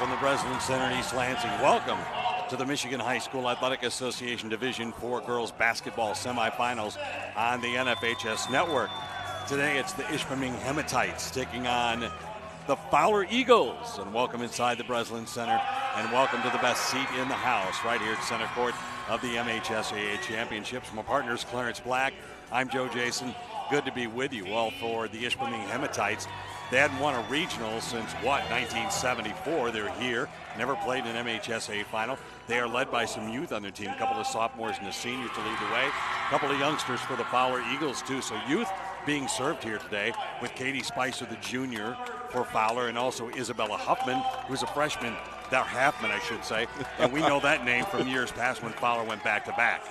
from the Breslin Center in East Lansing. Welcome to the Michigan High School Athletic Association Division IV Girls Basketball Semifinals on the NFHS Network. Today it's the Ishpeming Hematites taking on the Fowler Eagles. And welcome inside the Breslin Center, and welcome to the best seat in the house right here at center court of the MHSAA Championships. From our partners, Clarence Black, I'm Joe Jason. Good to be with you. Well, for the Ishpeming Hematites, they hadn't won a regional since, 1974. They're here, never played an MHSAA final. They are led by some youth on their team, a couple of sophomores and a senior to lead the way, a couple of youngsters for the Fowler Eagles, too. So youth being served here today with Katie Spicer, the junior, for Fowler, and also Isabella Huffman, who's a freshman, Halfman, I should say. And we know that name from years past when Fowler went back-to-back.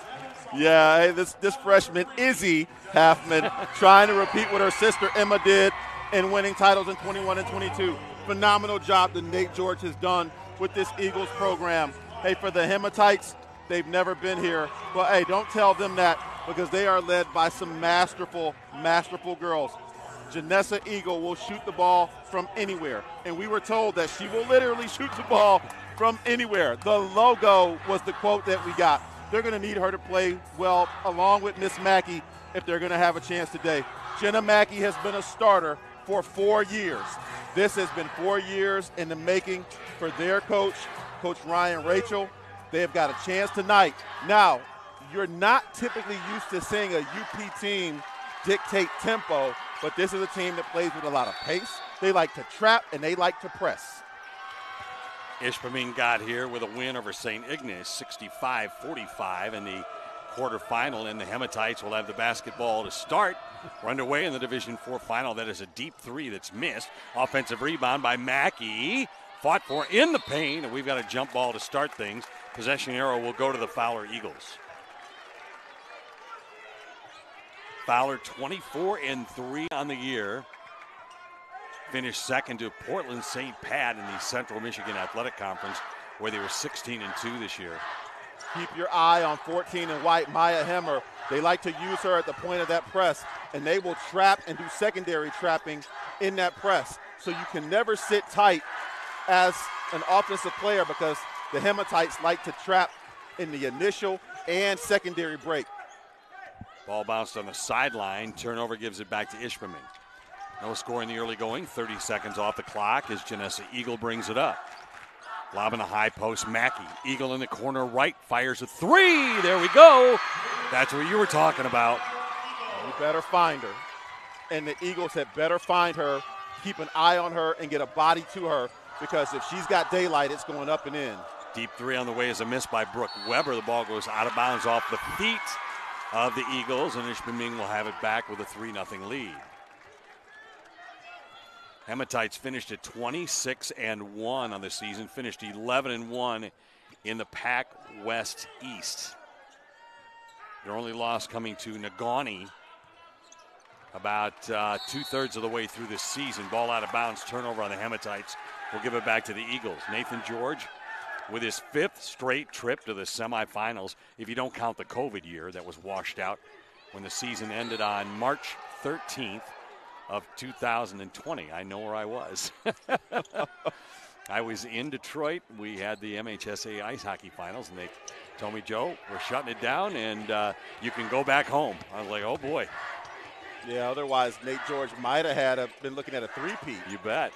Yeah, hey, this freshman, Izzy Halfman, trying to repeat what her sister Emma did in winning titles in 21 and 22. Phenomenal job that Nate George has done with this Eagles program. Hey, for the Hematites, they've never been here. But, hey, don't tell them that, because they are led by some masterful girls. Janessa Eagle will shoot the ball from anywhere. And we were told that she will literally shoot the ball from anywhere. The logo was the quote that we got. They're going to need her to play well along with Miss Mackey if they're going to have a chance today. Jenna Mackey has been a starter for 4 years. This has been 4 years in the making for their coach, Coach Ryan Rachel. They have got a chance tonight. Now, you're not typically used to seeing a UP team dictate tempo, but this is a team that plays with a lot of pace. They like to trap, and they like to press. Ishpeming got here with a win over St. Ignace, 65-45 in the quarterfinal, and the Hematites will have the basketball to start. We're underway in the Division IV final. That is a deep three that's missed. Offensive rebound by Mackey. Fought for in the paint, and we've got a jump ball to start things. Possession arrow will go to the Fowler Eagles. Fowler 24-3 on the year. Finished second to Portland St. Pat in the Central Michigan Athletic Conference, where they were 16-2 this year. Keep your eye on 14 and white, Maya Hemmer. They like to use her at the point of that press, and they will trap and do secondary trapping in that press. So you can never sit tight as an offensive player, because the Hematites like to trap in the initial and secondary break. Ball bounced on the sideline. Turnover gives it back to Ishpeming. No score in the early going. 30 seconds off the clock as Janessa Eagle brings it up. Lobbing a high post, Mackey. Eagle in the corner right, fires a three. There we go. That's what you were talking about. You better find her. And the Eagles had better find her, keep an eye on her, and get a body to her, because if she's got daylight, it's going up and in. Deep three on the way is a miss by Brooke Weber. The ball goes out of bounds off the feet of the Eagles, and Ishpeming will have it back with a 3-0 lead. Hematites finished at 26-1 on the season, finished 11-1 in the Pac West East. Their only loss coming to Negaunee about two-thirds of the way through this season. Ball out of bounds, turnover on the Hematites. We'll give it back to the Eagles. Nathan George with his 5th straight trip to the semifinals, if you don't count the COVID year that was washed out when the season ended on March 13th. Of 2020. I know where I was. I was in Detroit. We had the MHSAA ice hockey finals, and they told me, Joe, we're shutting it down, and you can go back home. I was like, oh, boy. Yeah, otherwise Nate George might have been looking at a three-peat. You bet.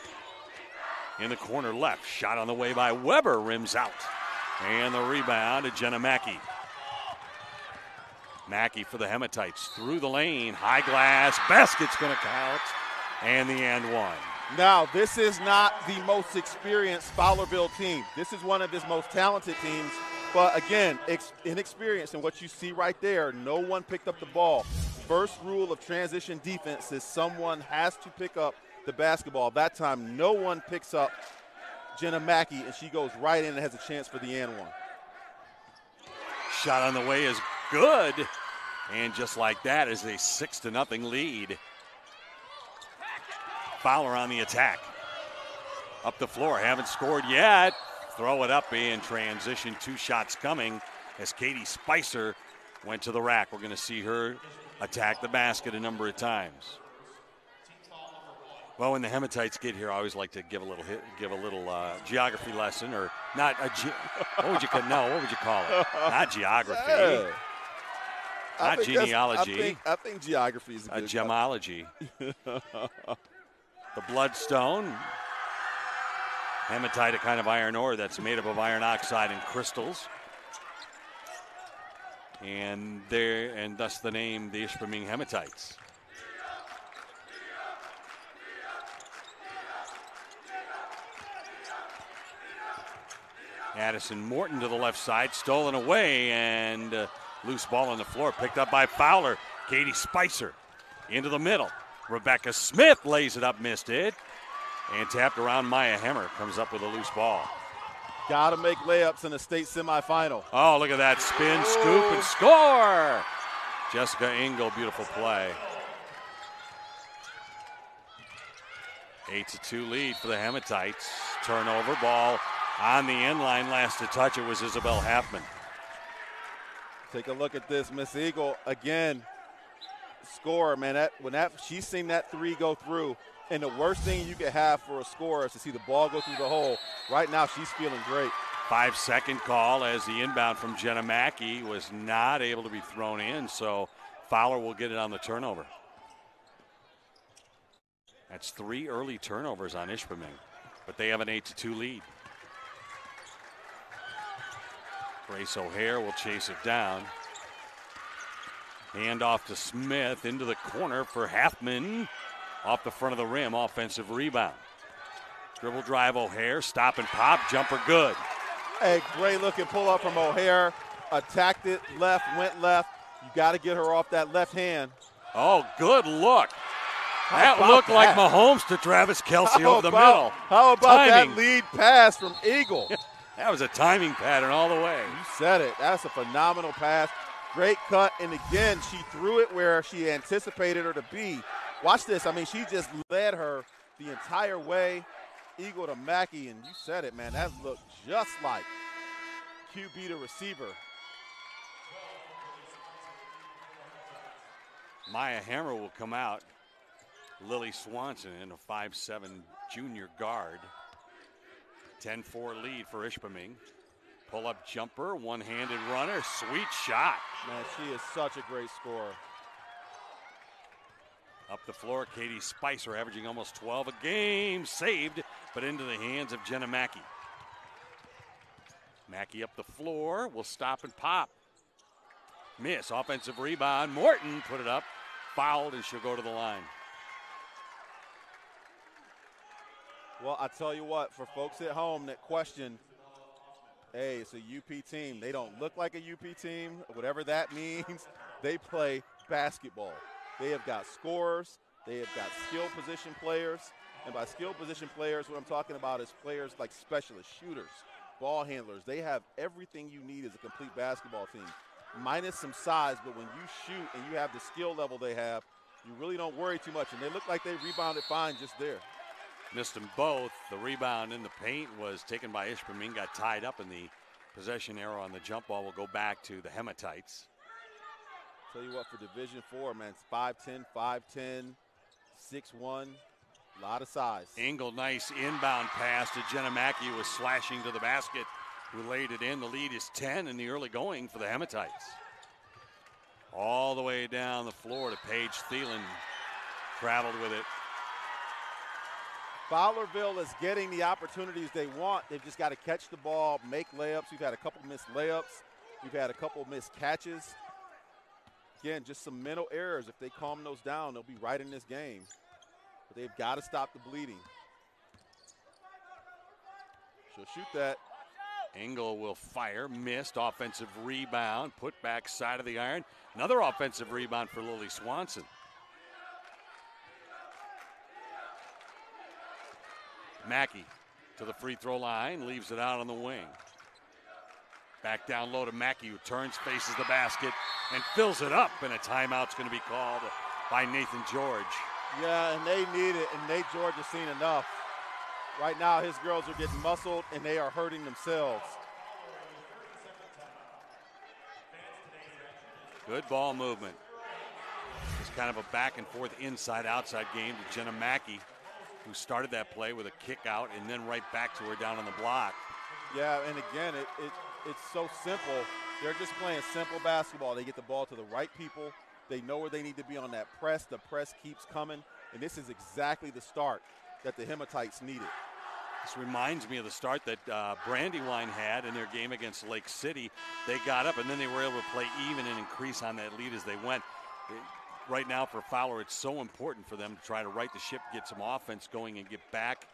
In the corner left, shot on the way by Weber, rims out. And the rebound to Jenna Mackey. Mackey for the Hematites through the lane, high glass, basket's going to count, and the and one. Now, this is not the most experienced Fowlerville team. This is one of his most talented teams, but again, inexperienced. And what you see right there, no one picked up the ball. First rule of transition defense is someone has to pick up the basketball. That time, no one picks up Jenna Mackey, and she goes right in and has a chance for the and one. Shot on the way is good, and just like that is a 6-0 lead. Fowler on the attack. Up the floor, haven't scored yet. Throw it up in transition, 2 shots coming as Katie Spicer went to the rack. We're going to see her attack the basket a number of times. Well, when the Hematites get here, I always like to give a little geography lesson, or not a what would you call it? Not geography, Yeah. not genealogy. I think geography is a gemology. The bloodstone, hematite, a kind of iron ore that's made up of iron oxide and crystals, and thus the name, the Ishpeming Hematites. Addison Morton to the left side, stolen away, and loose ball on the floor, picked up by Fowler. Katie Spicer into the middle. Rebecca Smith lays it up, missed it, and tapped around. Maya Hemmer comes up with a loose ball. Got to make layups in the state semifinal. Oh, look at that spin, scoop, and score! Jessica Engel, beautiful play. 8-2 lead for the Hematites. Turnover, ball on the end line. Last to touch it was Isabel Halfman. Take a look at this. Miss Eagle again. Score, man. She's seen that three go through. And the worst thing you could have for a scorer is to see the ball go through the hole. Right now, she's feeling great. 5-second call as the inbound from Jenna Mackey was not able to be thrown in, so Fowler will get it on the turnover. That's 3 early turnovers on Ishpeming, but they have an 8-2 lead. Grace O'Hare will chase it down. Hand off to Smith into the corner for Halfman. Off the front of the rim, offensive rebound. Dribble drive O'Hare, stop and pop, jumper good. A great looking pull up from O'Hare. Attacked it, went left. You got to get her off that left hand. Oh, good look. That looked like Mahomes to Travis Kelce over the middle. How about that lead pass from Eagle? That was a timing pattern all the way. You said it. That's a phenomenal pass. Great cut. And again, she threw it where she anticipated her to be. Watch this. I mean, she just led her the entire way. Eagle to Mackey. And you said it, man. That looked just like QB to receiver. Maya Hammer will come out. Lily Swanson in a 5'7" junior guard. 10-4 lead for Ishpeming. Pull-up jumper, one-handed runner, sweet shot. Man, she is such a great scorer. Up the floor, Katie Spicer averaging almost 12 a game. Saved, but into the hands of Jenna Mackey. Mackey up the floor, will stop and pop. Miss, offensive rebound. Morton put it up, fouled, and she'll go to the line. Well, I tell you what, for folks at home that question, hey, it's a UP team. They don't look like a UP team. Whatever that means, they play basketball. They have got scorers. They have got skill position players. And by skill position players, what I'm talking about is players like specialists, shooters, ball handlers. They have everything you need as a complete basketball team, minus some size. But when you shoot and you have the skill level they have, you really don't worry too much. And they look like they rebounded fine just there. Missed them both. The rebound in the paint was taken by Ishpeming, got tied up, and the possession arrow on the jump ball will go back to the Hematites. Tell you what, for Division IV, man, it's 5'10", 5'10", 6'1", a lot of size. Engel, nice inbound pass to Jenna Mackey, who was slashing to the basket, who laid it in. The lead is 10 in the early going for the Hematites. All the way down the floor to Paige Thielen, traveled with it. Fowlerville is getting the opportunities they want. They've just got to catch the ball, make layups. We've had a couple missed layups. We've had a couple missed catches. Again, just some mental errors. If they calm those down, they'll be right in this game. But they've got to stop the bleeding. She'll shoot that. Engel will fire, missed, offensive rebound, put back side of the iron. Another offensive rebound for Lily Swanson. Mackey to the free throw line, leaves it out on the wing. Back down low to Mackey, who turns, faces the basket, and fills it up. And a timeout's going to be called by Nathan George. Yeah, and they need it, and Nate George has seen enough. Right now, his girls are getting muscled, and they are hurting themselves. Good ball movement. It's kind of a back-and-forth inside-outside game to Jenna Mackey. who started that play with a kick out and then right back to her down on the block. Yeah, and again, it's so simple. They're just playing simple basketball. They get the ball to the right people. They know where they need to be on that press. The press keeps coming, and this is exactly the start that the Hematites needed. This reminds me of the start that Brandywine had in their game against Lake City. They got up, and then they were able to play even and increase on that lead as they went. Right now for Fowler, it's so important for them to try to right the ship, get some offense going, and get back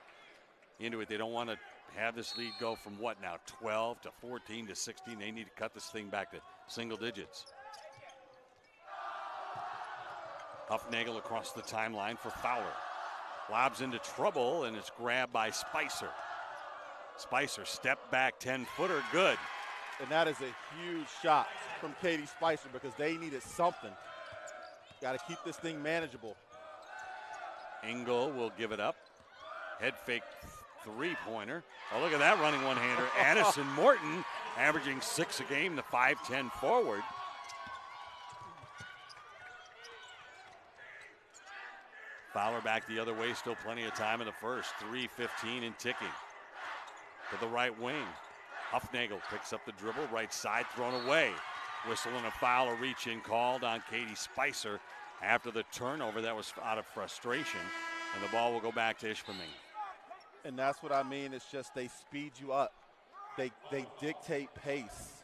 into it. They don't want to have this lead go from what now, 12 to 14 to 16. They need to cut this thing back to single digits. Huffnagel across the timeline for Fowler. Lobs into trouble, and it's grabbed by Spicer. Spicer, step back, 10-footer, good. And that is a huge shot from Katie Spicer because they needed something. Got to keep this thing manageable. Engel will give it up. Head fake three-pointer. Oh, look at that running one-hander. Addison Morton averaging 6 a game, the 5'10 forward. Fowler back the other way, still plenty of time in the first. 3:15 and ticking. To the right wing. Huffnagel picks up the dribble, right side, thrown away. Whistle and a foul, a reach-in called on Katie Spicer after the turnover. That was out of frustration, and the ball will go back to Ishpeming. And that's what I mean. It's just they speed you up. They dictate pace.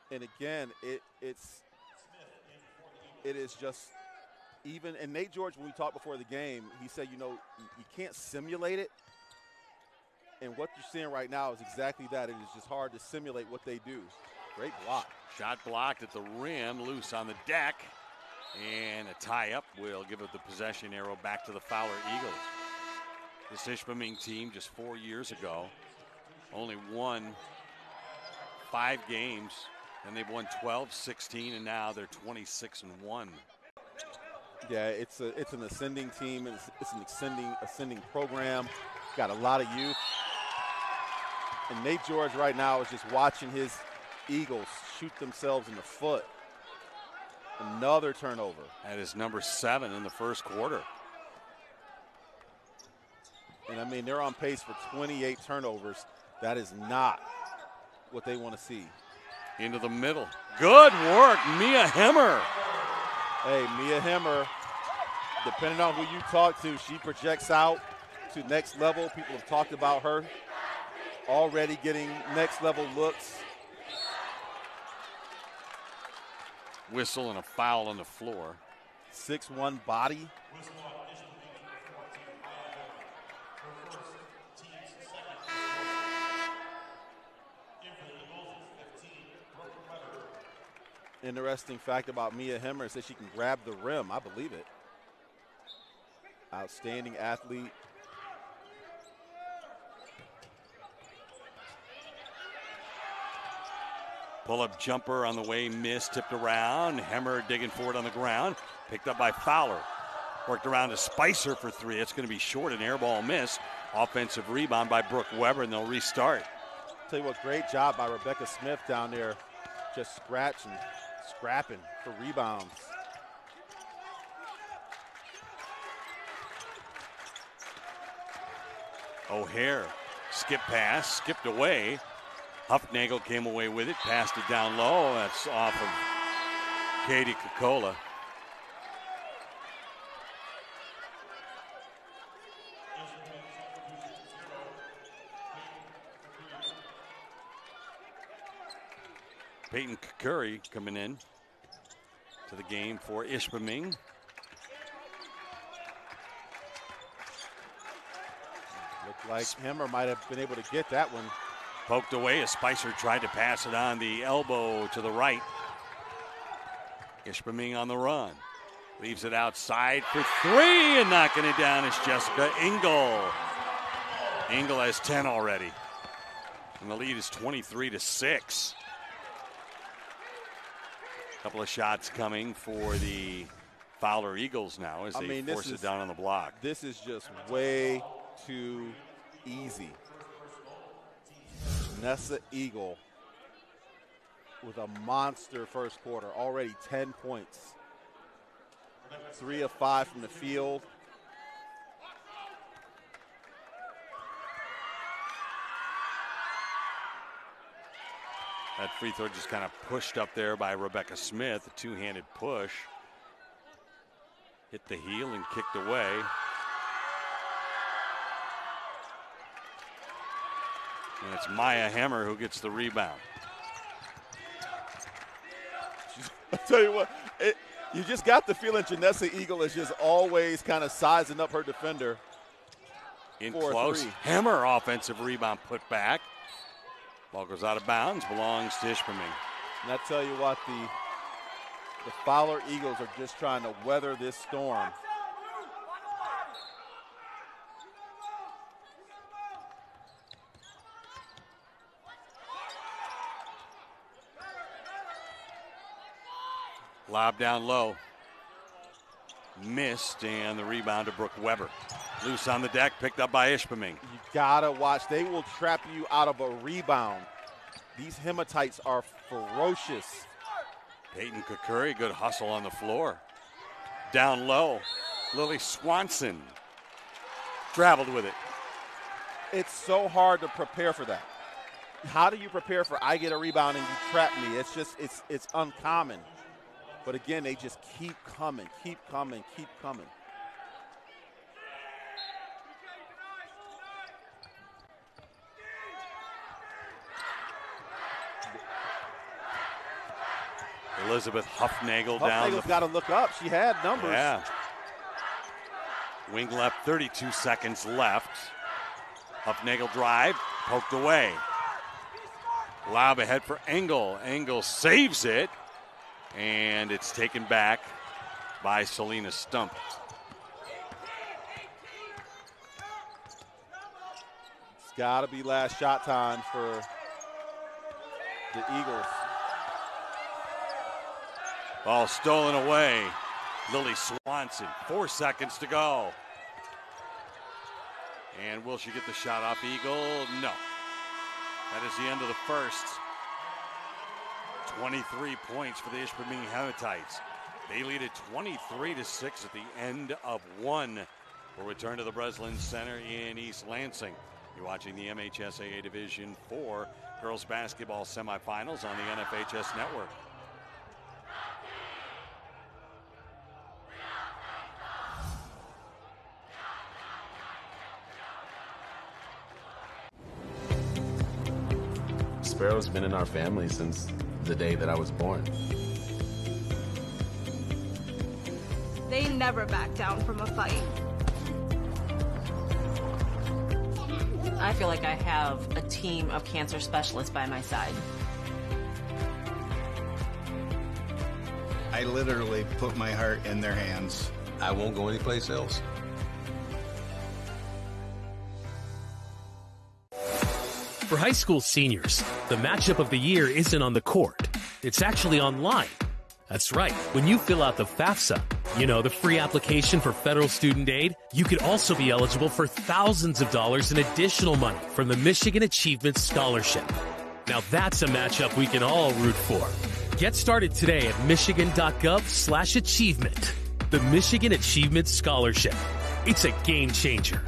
And again, it is just even. And Nate George, when we talked before the game, he said, you can't simulate it. And what you're seeing right now is exactly that. It is just hard to simulate what they do. Great block. Shot blocked at the rim, loose on the deck. And a tie-up will give it the possession arrow back to the Fowler Eagles. This Ishpeming team just 4 years ago only won 5 games, and they've won 12, 16, and now they're 26-1. Yeah, it's an ascending team. It's an ascending program. Got a lot of youth. And Nate George right now is just watching his Eagles shoot themselves in the foot. Another turnover. That is number 7 in the first quarter. And I mean, they're on pace for 28 turnovers. That is not what they want to see. Into the middle. Good work, Mia Hemmer. Hey, Mia Hemmer, depending on who you talk to, she projects out to next level. People have talked about her already getting next level looks. Whistle and a foul on the floor. 6'1" body. Interesting fact about Mia Hemmer is that she can grab the rim. I believe it. Outstanding athlete. Pull-up jumper on the way, missed, tipped around. Hemmer digging forward on the ground. Picked up by Fowler. Worked around to Spicer for 3. It's going to be short, an air ball miss. Offensive rebound by Brooke Weber, and they'll restart. Tell you what, great job by Rebecca Smith down there. Just scrapping for rebounds. O'Hare, skip pass, skipped away. Huffnagel came away with it, passed it down low. That's off of Katie Kokola. Peyton Curry coming in to the game for Ishpeming. Looked like Hemmer might have been able to get that one. Poked away as Spicer tried to pass it on the elbow to the right. Ishpeming on the run. Leaves it outside for 3 and knocking it down is Jessica Engel. Engel has 10 already. And the lead is 23-6. Couple of shots coming for the Fowler Eagles now as they force it down on the block. This is just way too easy. Nessa Eagle with a monster first quarter, already 10 points. 3 of 5 from the field. That free throw just kind of pushed up there by Rebecca Smith, a two-handed push. Hit the heel and kicked away. And it's Maya Hammer who gets the rebound. I tell you what, you just got the feeling Janessa Eagle is just always kind of sizing up her defender. In close. Hammer offensive rebound put back. Ball goes out of bounds, belongs to Ishpeming. And I tell you what, the Fowler Eagles are just trying to weather this storm. Lob down low. Missed, and the rebound to Brooke Weber. Loose on the deck, picked up by Ishpeming. You gotta watch. They will trap you out of a rebound. These Hematites are ferocious. Peyton Kakuri, good hustle on the floor. Down low, Lily Swanson traveled with it. It's so hard to prepare for that. How do you prepare for I get a rebound and you trap me? It's just, it's uncommon. But again, they just keep coming, keep coming, keep coming. Elizabeth Huffnagel down. Huffnagel's got to look up. She had numbers. Yeah. Wing left, 32 seconds left. Huffnagel drive, poked away. Lob ahead for Engel. Engel saves it, and it's taken back by Selena Stump. It's got to be last shot time for the Eagles. Ball stolen away. Lily Swanson, 4 seconds to go. And will she get the shot off Eagle? No. That is the end of the first. 23 points for the Ishpeming Hematites. They lead it 23-6 at the end of one. We'll return to the Breslin Center in East Lansing. You're watching the MHSAA Division IV girls basketball semifinals on the NFHS Network. Sparrow's been in our family since the day that I was born. They never back down from a fight. I feel like I have a team of cancer specialists by my side. I literally put my heart in their hands. I won't go anyplace else. For high school seniors, the matchup of the year isn't on the court. It's actually online. That's right. When you fill out the FAFSA, the free application for federal student aid, you could also be eligible for thousands of dollars in additional money from the Michigan Achievement Scholarship. Now that's a matchup we can all root for. Get started today at michigan.gov/achievement. The Michigan Achievement Scholarship. It's a game changer.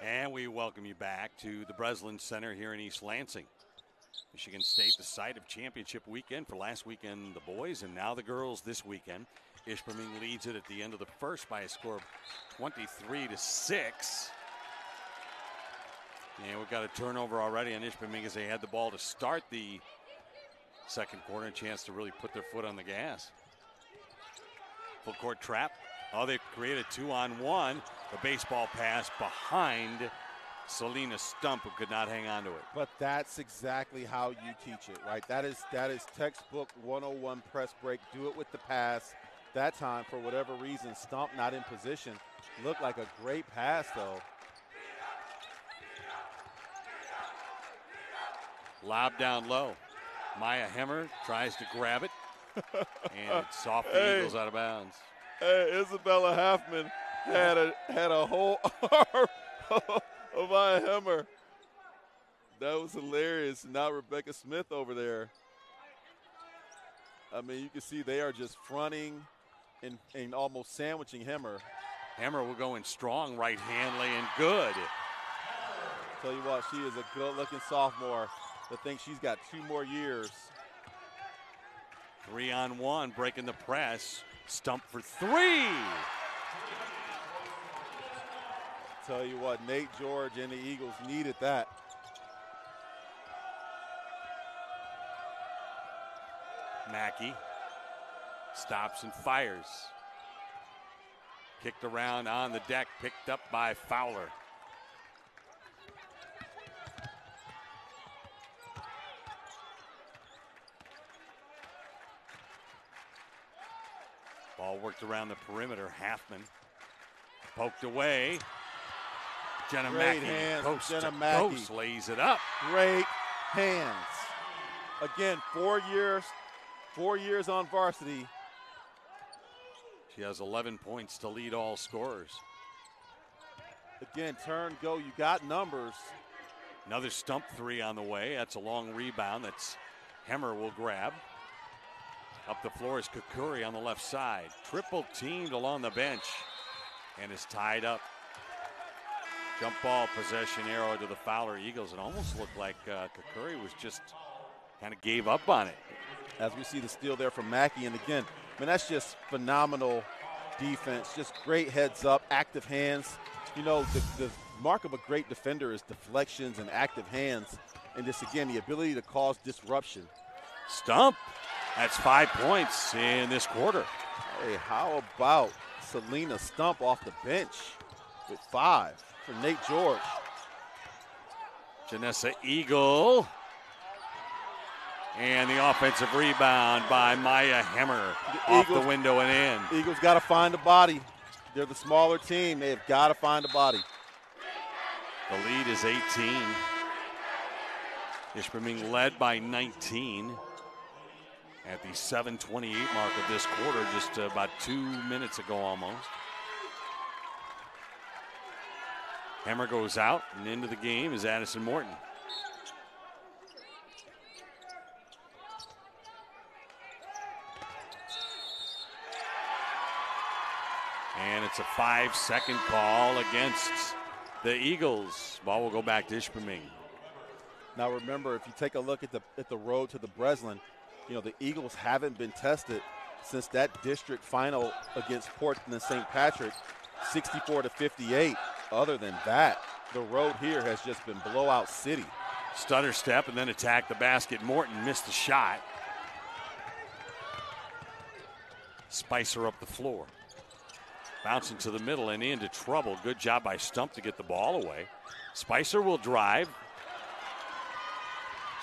And we welcome you back to the Breslin Center here in East Lansing. Michigan State, the site of championship weekend for last weekend, the boys, and now the girls this weekend. Ishpeming leads it at the end of the first by a score of 23-6. And we've got a turnover already on Ishpeming as they had the ball to start the Second quarter, a chance to really put their foot on the gas. Full court trap. Oh, they created 2-on-1. The baseball pass behind Selena Stump, who could not hang on to it. But that's exactly how you teach it, right? That is textbook 101 press break. Do it with the pass. That time, for whatever reason, Stump not in position. Looked like a great pass, though. Lob down low. Maya Hemmer tries to grab it, and it's off the Eagles out of bounds. Hey, Isabella Halfman had a whole arm of Maya Hemmer. That was hilarious. Now Rebecca Smith over there. I mean, you can see they are just fronting and almost sandwiching Hemmer. Hemmer will go in strong, right-hand laying good. Tell you what, she is a good-looking sophomore that thinks she's got 2 more years. 3-on-1, breaking the press. Stump for 3. Tell you what, Nate George and the Eagles needed that. Mackey stops and fires. Kicked around on the deck, picked up by Fowler. Ball worked around the perimeter. Halfman poked away. Jenna Great Mackey, hands, coast Jenna to Mackey. coast, lays it up. Great hands. Again, 4 years on varsity. She has 11 points to lead all scorers. Again, turn, go, you got numbers. Another Stump 3 on the way. That's a long rebound. That's Hemmer will grab. Up the floor is Kakuri on the left side. Triple teamed along the bench and is tied up. Jump ball possession arrow to the Fowler Eagles. It almost looked like Kakuri was just kind of gave up on it. As we see the steal there from Mackey. And again, I mean, that's just phenomenal defense. Just great heads up, active hands. You know, the mark of a great defender is deflections and active hands. And just, again, the ability to cause disruption. Stump. That's 5 points in this quarter. Hey, how about Selena Stump off the bench with 5 for Nate George. Janessa Eagle. And the offensive rebound by Maya Hemmer off the window and in. Eagles got to find a body. They're the smaller team. They've got to find a body. The lead is 18. Ishpeming led by 19 at the 7:28 mark of this quarter, just about 2 minutes ago almost. Hemmer goes out, and into the game is Addison Morton. And it's a 5-second call against the Eagles. Ball will go back to Ishpeming. Now remember, if you take a look at the road to the Breslin, you know, the Eagles haven't been tested since that district final against Portland and St. Patrick, 64-58. Other than that, the road here has just been blowout city. Stutter step and then attack the basket. Morton missed the shot. Spicer up the floor. Bouncing to the middle and into trouble. Good job by Stump to get the ball away. Spicer will drive.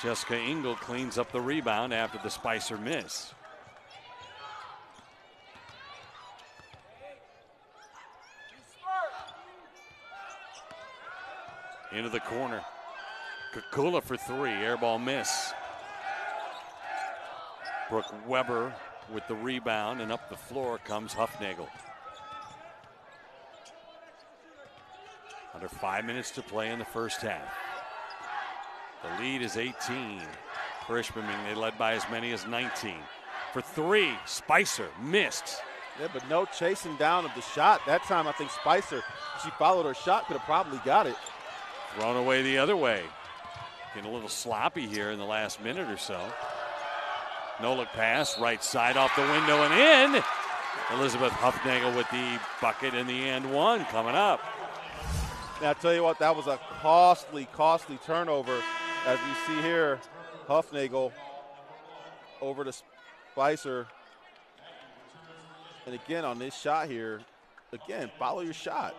Jessica Engel cleans up the rebound after the Spicer miss. Into the corner. Kukula for 3. Airball miss. Brooke Weber with the rebound, and up the floor comes Huffnagel. Under 5 minutes to play in the first half. The lead is 18 for Ishpeming. They led by as many as 19. For 3, Spicer missed. Yeah, but no chasing down of the shot. That time I think Spicer, if she followed her shot, could have probably got it. Thrown away the other way. Getting a little sloppy here in the last minute or so. No look pass, right side off the window and in. Elizabeth Huffnagel with the bucket and the and one coming up. Now, I tell you what, that was a costly turnover. As we see here, Huffnagel over to Spicer. And again, on this shot here, again, follow your shot.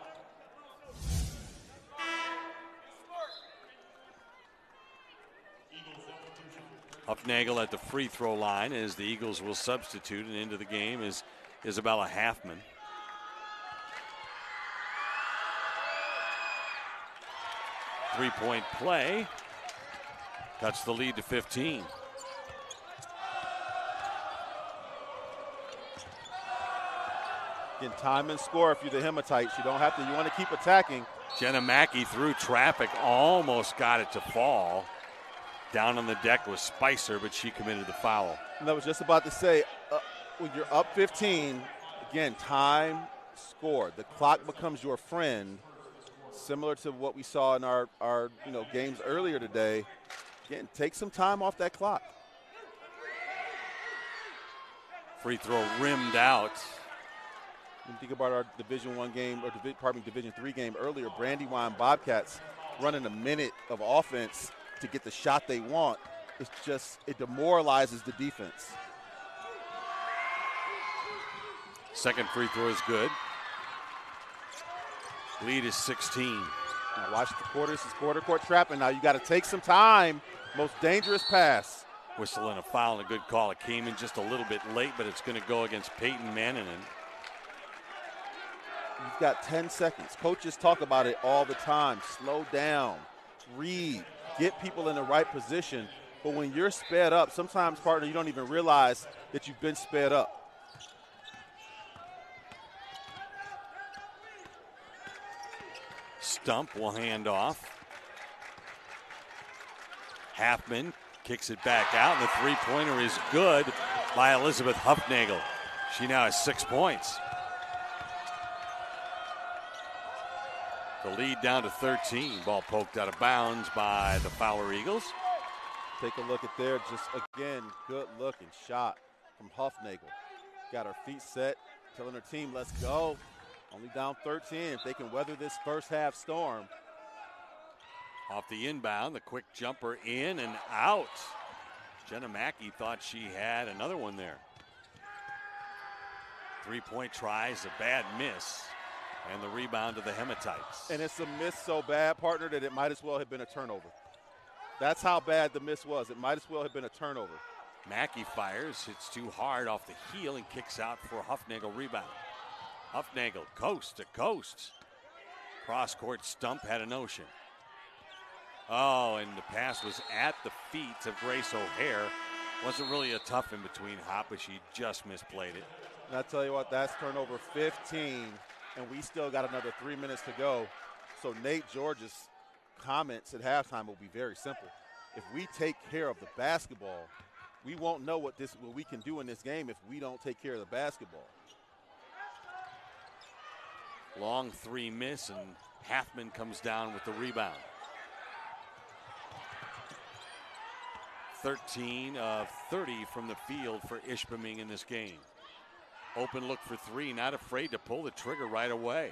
Hufnagel at the free throw line as the Eagles will substitute, and into the game is Isabella Halfman. Three-point play cuts the lead to 15. Again, time and score if you're the Hematites. You don't have to. You want to keep attacking. Jenna Mackey through traffic, almost got it to fall. Down on the deck was Spicer, but she committed the foul. And I was just about to say, when you're up 15, again, time, score. The clock becomes your friend, similar to what we saw in our games earlier today. Again, take some time off that clock. Free throw rimmed out. When you think about our Division I game, or Division III game earlier, Brandywine Bobcats running a minute of offense to get the shot they want. It demoralizes the defense. Second free throw is good. Lead is 16. Now watch the quarter. This is quarter court trapping. Now you got to take some time. Most dangerous pass. Whistle and a foul and a good call. It came in just a little bit late, but it's going to go against Peyton Mannanen. You've got 10 seconds. Coaches talk about it all the time. Slow down, read, get people in the right position. But when you're sped up, sometimes, partner, you don't even realize that you've been sped up. Stump will hand off. Halfman kicks it back out, and the three-pointer is good by Elizabeth Hufnagel. She now has 6 points. The lead down to 13. Ball poked out of bounds by the Fowler Eagles. Take a look at there. Just, again, good-looking shot from Hufnagel. Got her feet set, telling her team, let's go. Only down 13. If they can weather this first half storm. Off the inbound, the quick jumper in and out. Jenna Mackey thought she had another one there. Three-point tries, a bad miss. And the rebound to the Hematites. And it's a miss so bad, partner, that it might as well have been a turnover. That's how bad the miss was. It might as well have been a turnover. Mackey fires, hits too hard off the heel and kicks out for a Hufnagel rebound. Hufnagel coast to coast. Cross-court Stump had a notion. Oh, and the pass was at the feet of Grace O'Hare. Wasn't really a tough in-between hop, but she just misplayed it. And I'll tell you what, that's turnover 15. And we still got another 3 minutes to go. So Nate George's comments at halftime will be very simple. If we take care of the basketball, we won't know what we can do in this game if we don't take care of the basketball. Long three miss, and Halfman comes down with the rebound. 13 of 30 from the field for Ishpeming in this game. Open look for three, not afraid to pull the trigger right away.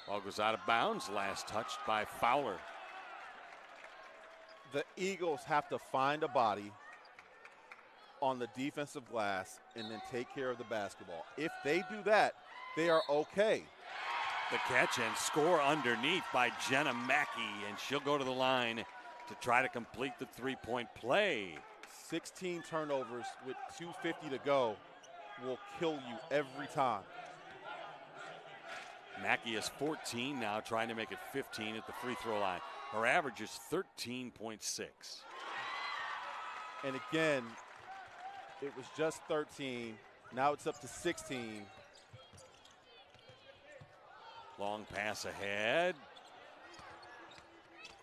Ball goes out of bounds, last touched by Fowler. The Eagles have to find a body on the defensive glass and then take care of the basketball. If they do that, they are okay. The catch and score underneath by Jenna Mackey, and she'll go to the line to try to complete the three-point play. 16 turnovers with 2:50 to go will kill you every time. Mackey is 14 now, trying to make it 15 at the free throw line. Her average is 13.6. And again, it was just 13. Now it's up to 16. Long pass ahead.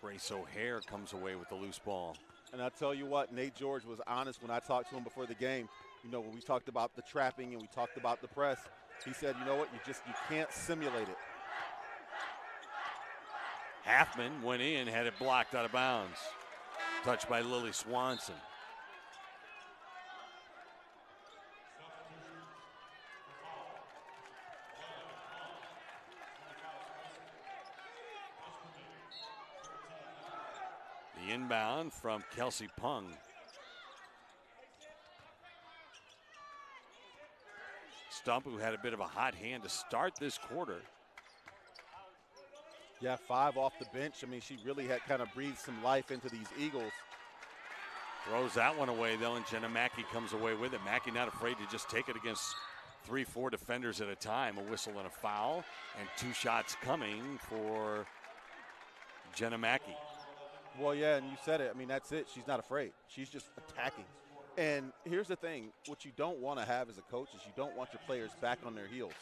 Grace O'Hare comes away with the loose ball. And I tell you what, Nate George was honest when I talked to him before the game. You know, when we talked about the trapping and we talked about the press, he said, you know what, you can't simulate it. Halfman went in, had it blocked out of bounds. Touched by Lily Swanson. The inbound from Kelsey Pung. Stump, who had a bit of a hot hand to start this quarter. Yeah, 5 off the bench. I mean, she really had kind of breathed some life into these Eagles. Throws that one away, though, and Jenna Mackey comes away with it. Mackey not afraid to just take it against 3-4 defenders at a time. A whistle and a foul, and 2 shots coming for Jenna Mackey. Well, yeah, and you said it. I mean, that's it. She's not afraid. She's just attacking. And here's the thing. What you don't want to have as a coach is you don't want your players back on their heels.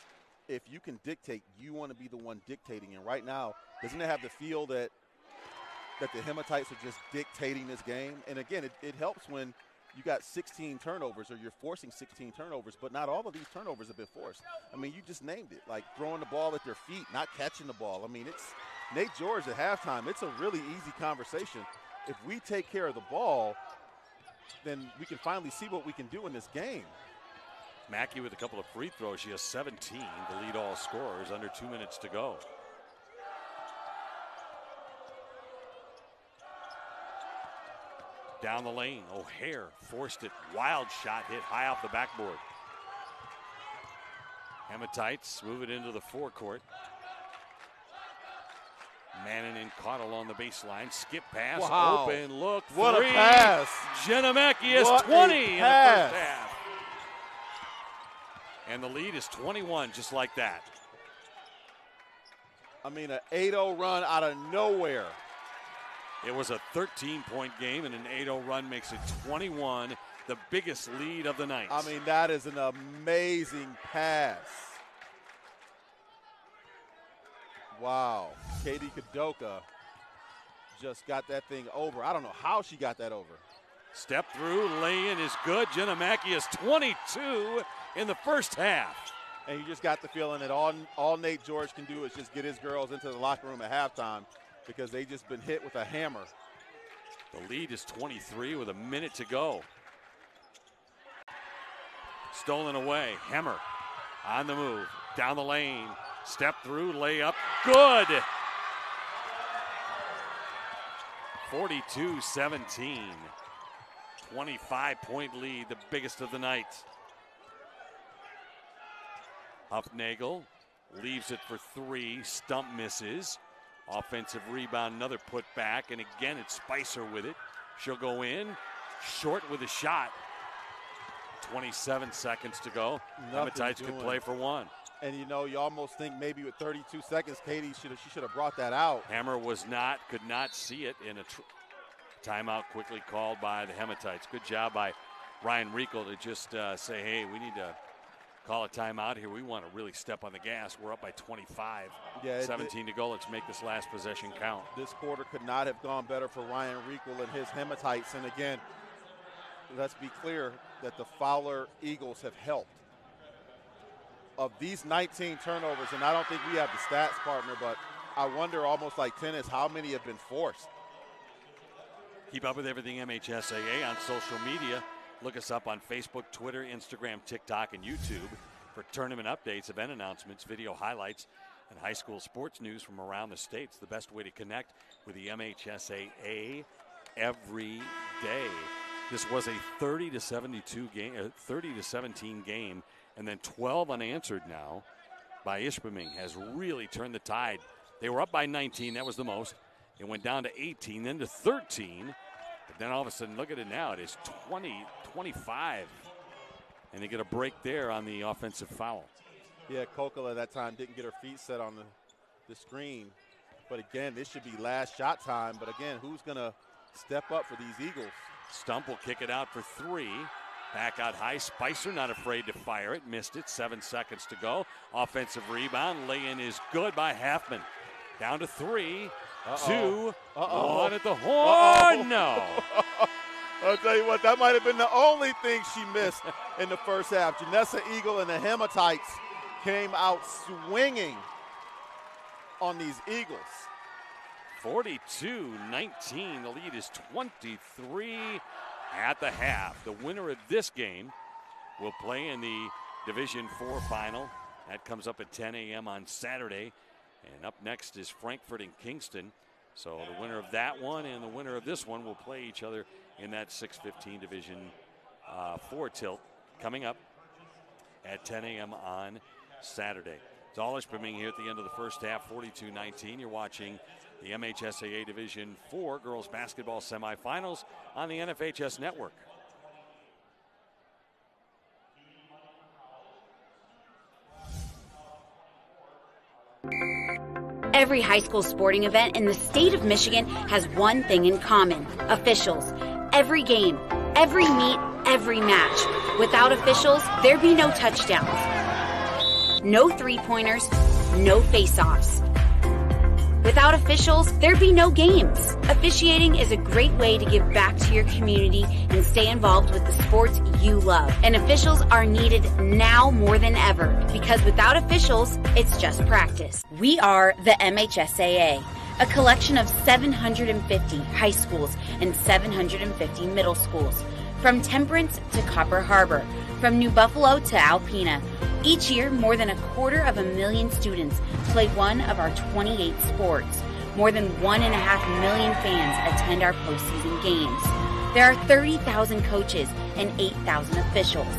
If you can dictate, you want to be the one dictating. And right now, doesn't it have the feel that the Hematites are just dictating this game? And, again, it helps when you got 16 turnovers or you're forcing 16 turnovers, but not all of these turnovers have been forced. I mean, you just named it, like throwing the ball at their feet, not catching the ball. I mean, it's Nate George at halftime. It's a really easy conversation. If we take care of the ball, then we can finally see what we can do in this game. Mackey with a couple of free throws. She has 17 to lead all scorers, under 2 minutes to go. Down the lane, O'Hare forced it. Wild shot hit high off the backboard. Hematites move it into the forecourt. Manning and Cottle on the baseline. Skip pass, wow. Open look, what three. A pass. Jenna Mackey has what 20 in the first half. And the lead is 21, just like that. I mean, an 8-0 run out of nowhere. It was a 13-point game, and an 8-0 run makes it 21, the biggest lead of the night. I mean, that is an amazing pass. Wow. Katie Kadoka just got that thing over. I don't know how she got that over. Step through, lay-in is good. Jenna Mackey is 22 in the first half. And you just got the feeling that all Nate George can do is just get his girls into the locker room at halftime because they just been hit with a hammer. The lead is 23 with a minute to go. Stolen away. Hemmer on the move. Down the lane. Step through, layup. Good. 42-17. 25-point lead, the biggest of the night. Huffnagel leaves it for 3. Stump misses. Offensive rebound, another put back, and again it's Spicer with it. She'll go in, short with a shot. 27 seconds to go. Hematites could play for 1. And you know, you almost think maybe with 32 seconds, Katie should have brought that out. Hammer could not see it in a timeout quickly called by the Hematites. Good job by Ryan Riegel to just say, hey, we need to call a timeout here. We want to really step on the gas. We're up by 25. Yeah, 17 to go. Let's make this last possession count. This quarter could not have gone better for Ryan Riegel and his Hematites. And again, let's be clear that the Fowler Eagles have helped. Of these 19 turnovers, and I don't think we have the stats, partner, but I wonder, almost like tennis, how many have been forced? Keep up with everything MHSAA on social media. Look us up on Facebook, Twitter, Instagram, TikTok, and YouTube for tournament updates, event announcements, video highlights, and high school sports news from around the state. It's the best way to connect with the MHSAA every day. This was a 30-17 game, and then 12 unanswered now by Ishpeming has really turned the tide. They were up by 19. That was the most. It went down to 18, then to 13. But then all of a sudden, look at it now. It is 20-25. And they get a break there on the offensive foul. Yeah, Kokol at that time didn't get her feet set on the screen. But again, this should be last shot time. But again, who's going to step up for these Eagles? Stump will kick it out for 3. Back out high. Spicer not afraid to fire it. Missed it. 7 seconds to go. Offensive rebound. Lay-in is good by Halfman. Down to 3. 2. 1 at the horn. No. I'll tell you what, that might have been the only thing she missed in the first half. Janessa Eagle and the Hematites came out swinging on these Eagles. 42-19. The lead is 23 at the half. The winner of this game will play in the Division IV final. That comes up at 10 a.m. on Saturday. And up next is Frankfurt and Kingston. So the winner of that one and the winner of this one will play each other in that 6-15 Division 4 tilt coming up. at 10 a.m. on Saturday. It's all Ishpeming here at the end of the first half, 42-19. You're watching the MHSAA Division IV girls basketball semifinals on the NFHS network. Every high school sporting event in the state of Michigan has one thing in common: officials. Every game, every meet, every match. Without officials, there'd be no touchdowns, no three-pointers, no face-offs. Without officials, there'd be no games. Officiating is a great way to give back to your community and stay involved with the sports you love. And officials are needed now more than ever, because without officials, it's just practice. We are the MHSAA, a collection of 750 high schools and 750 middle schools, from Temperance to Copper Harbor, from New Buffalo to Alpena. Each year, more than 250,000 students play one of our 28 sports. More than 1.5 million fans attend our postseason games. There are 30,000 coaches and 8,000 officials,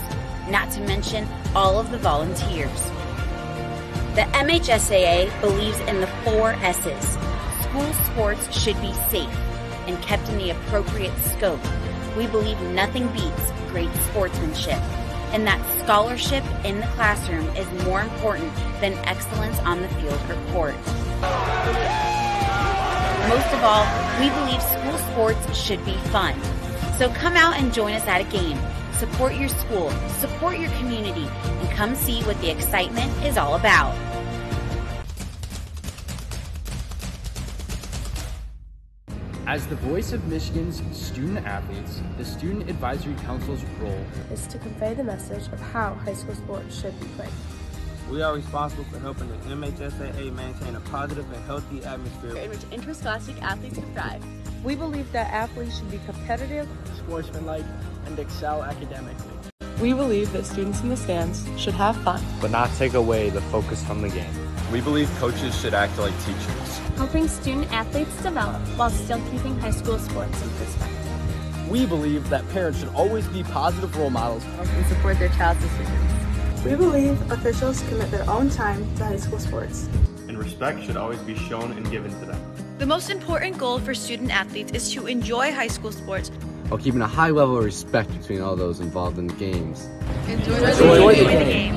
not to mention all of the volunteers. The MHSAA believes in the 4 S's. School sports should be safe and kept in the appropriate scope. We believe nothing beats great sportsmanship, and that scholarship in the classroom is more important than excellence on the field or court. Most of all, we believe school sports should be fun. So come out and join us at a game. Support your school, support your community, and come see what the excitement is all about. As the voice of Michigan's student athletes, the Student Advisory Council's role is to convey the message of how high school sports should be played. We are responsible for helping the MHSAA maintain a positive and healthy atmosphere in which interscholastic athletes can thrive. We believe that athletes should be competitive, sportsmanlike, and excel academically. We believe that students in the stands should have fun, but not take away the focus from the game. We believe coaches should act like teachers, helping student athletes develop while still keeping high school sports in perspective. We believe that parents should always be positive role models and support their child's decisions. We believe officials commit their own time to high school sports, and respect should always be shown and given to them. The most important goal for student athletes is to enjoy high school sports while keeping a high level of respect between all those involved in the games. Enjoy the game.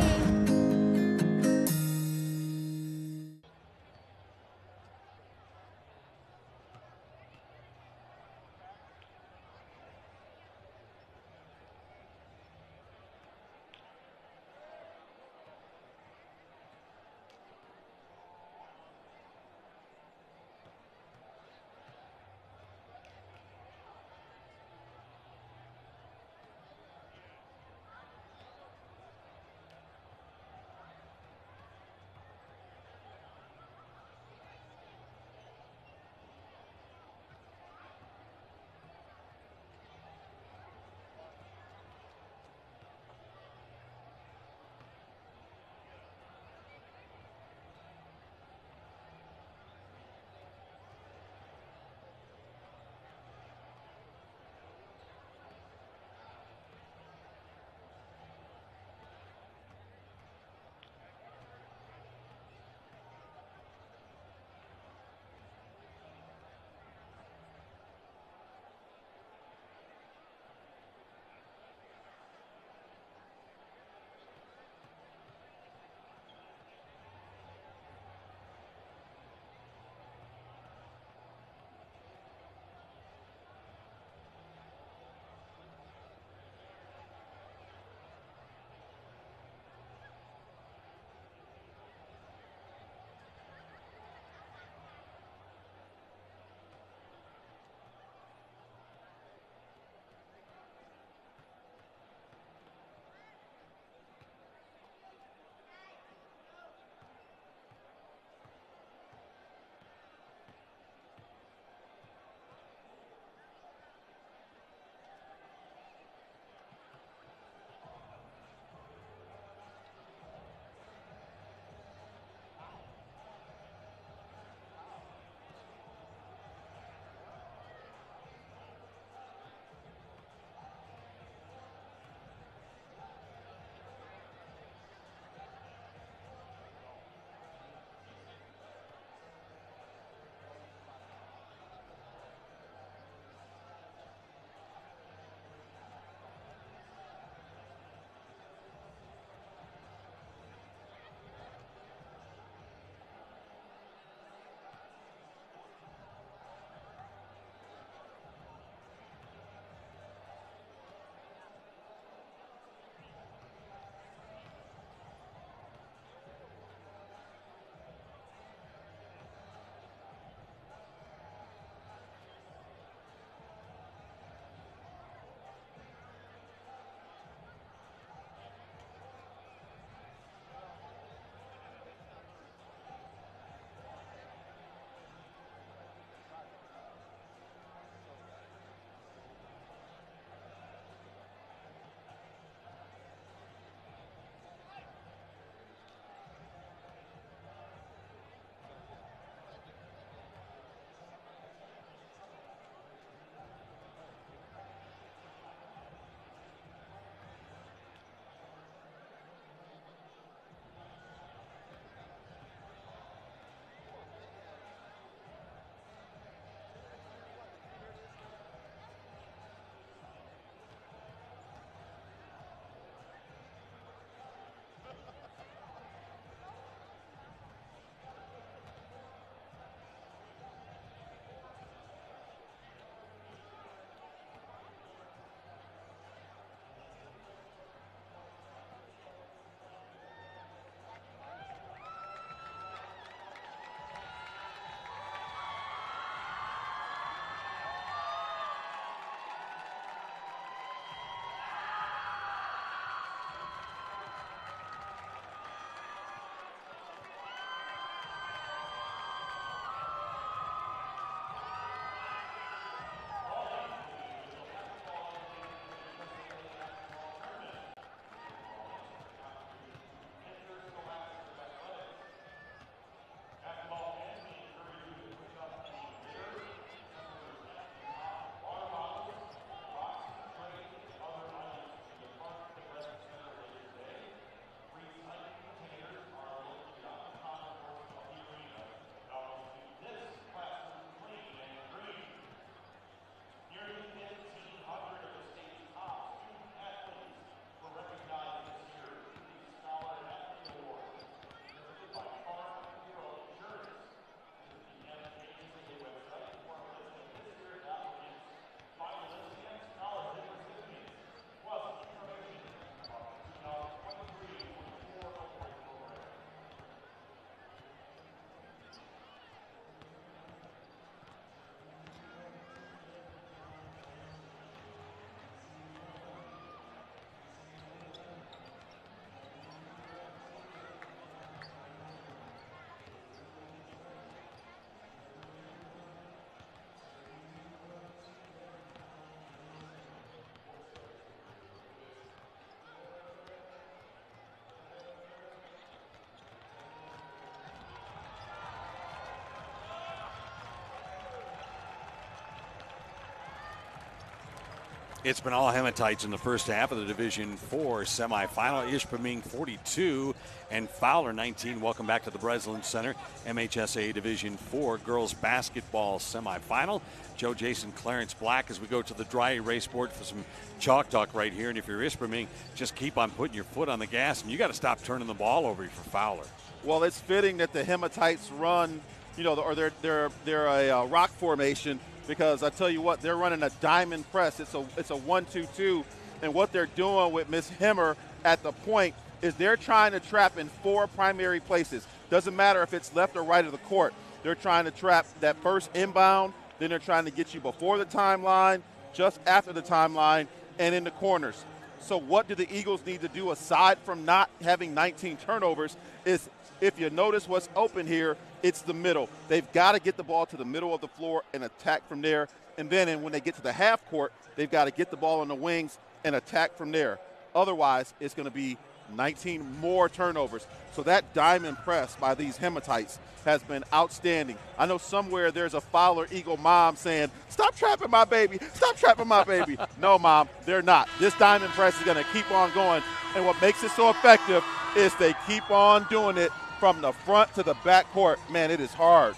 It's been all Hematites in the first half of the Division IV semifinal. Ishpeming 42 and Fowler 19. Welcome back to the Breslin Center MHSA Division IV girls basketball semifinal. Joe, Jason, Clarence Black as we go to the dry erase board for some chalk talk right here. And if you're Ishpeming, just keep on putting your foot on the gas, and you got to stop turning the ball over for Fowler. Well, it's fitting that the Hematites run, or they're a rock formation. Because I tell you what, they're running a diamond press. It's a 1-2-2, and what they're doing with Miss Hemmer at the point is they're trying to trap in 4 primary places. Doesn't matter if it's left or right of the court. They're trying to trap that first inbound, then they're trying to get you before the timeline, just after the timeline, and in the corners. So what do the Eagles need to do aside from not having 19 turnovers is, if you notice what's open here, it's the middle. They've got to get the ball to the middle of the floor and attack from there. And then when they get to the half court, they've got to get the ball on the wings and attack from there. Otherwise, it's going to be 19 more turnovers. So that diamond press by these Hematites has been outstanding. I know somewhere there's a Fowler Eagle mom saying, "Stop trapping my baby, stop trapping my baby." No, Mom, they're not. This diamond press is going to keep on going. And what makes it so effective is they keep on doing it from the front to the back court. Man, it is hard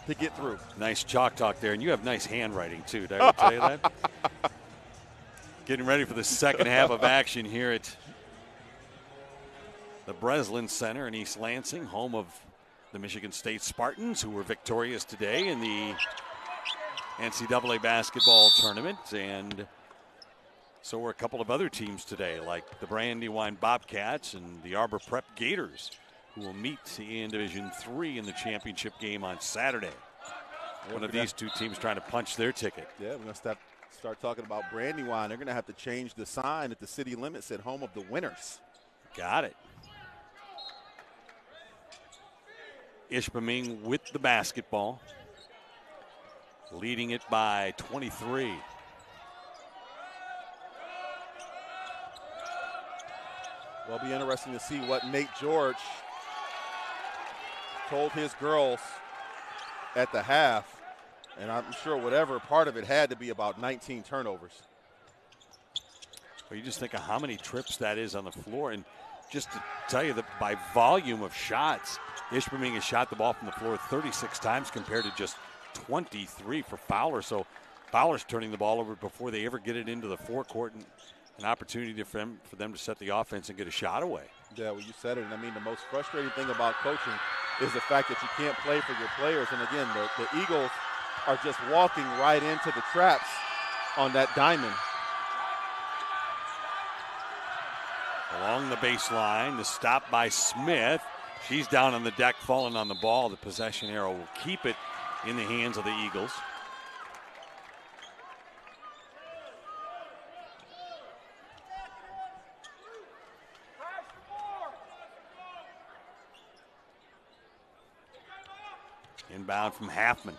to get through. Nice chalk talk there, and you have nice handwriting too. Did I ever tell you that? Getting ready for the second half of action here at the Breslin Center in East Lansing, home of the Michigan State Spartans, who were victorious today in the NCAA basketball tournament. And so were a couple of other teams today, like the Brandywine Bobcats and the Arbor Prep Gators, who will meet in Division III in the championship game on Saturday. One of these two teams trying to punch their ticket. Yeah, we're going to start talking about Brandywine. They're going to have to change the sign at the city limits at home of the winners. Got it. Ishpeming with the basketball, leading it by 23. Well, it'll be interesting to see what Nate George told his girls at the half, and I'm sure whatever part of it had to be about 19 turnovers. Well, you just think of how many trips that is on the floor, and just to tell you that by volume of shots, Ishpeming has shot the ball from the floor 36 times compared to just 23 for Fowler. So Fowler's turning the ball over before they ever get it into the forecourt, and an opportunity for them to set the offense and get a shot away. Yeah, well, you said it. And I mean, the most frustrating thing about coaching is the fact that you can't play for your players. And again, the Eagles are just walking right into the traps on that diamond. Along the baseline, the stop by Smith. She's down on the deck, falling on the ball. The possession arrow will keep it in the hands of the Eagles. Inbound from Halfman.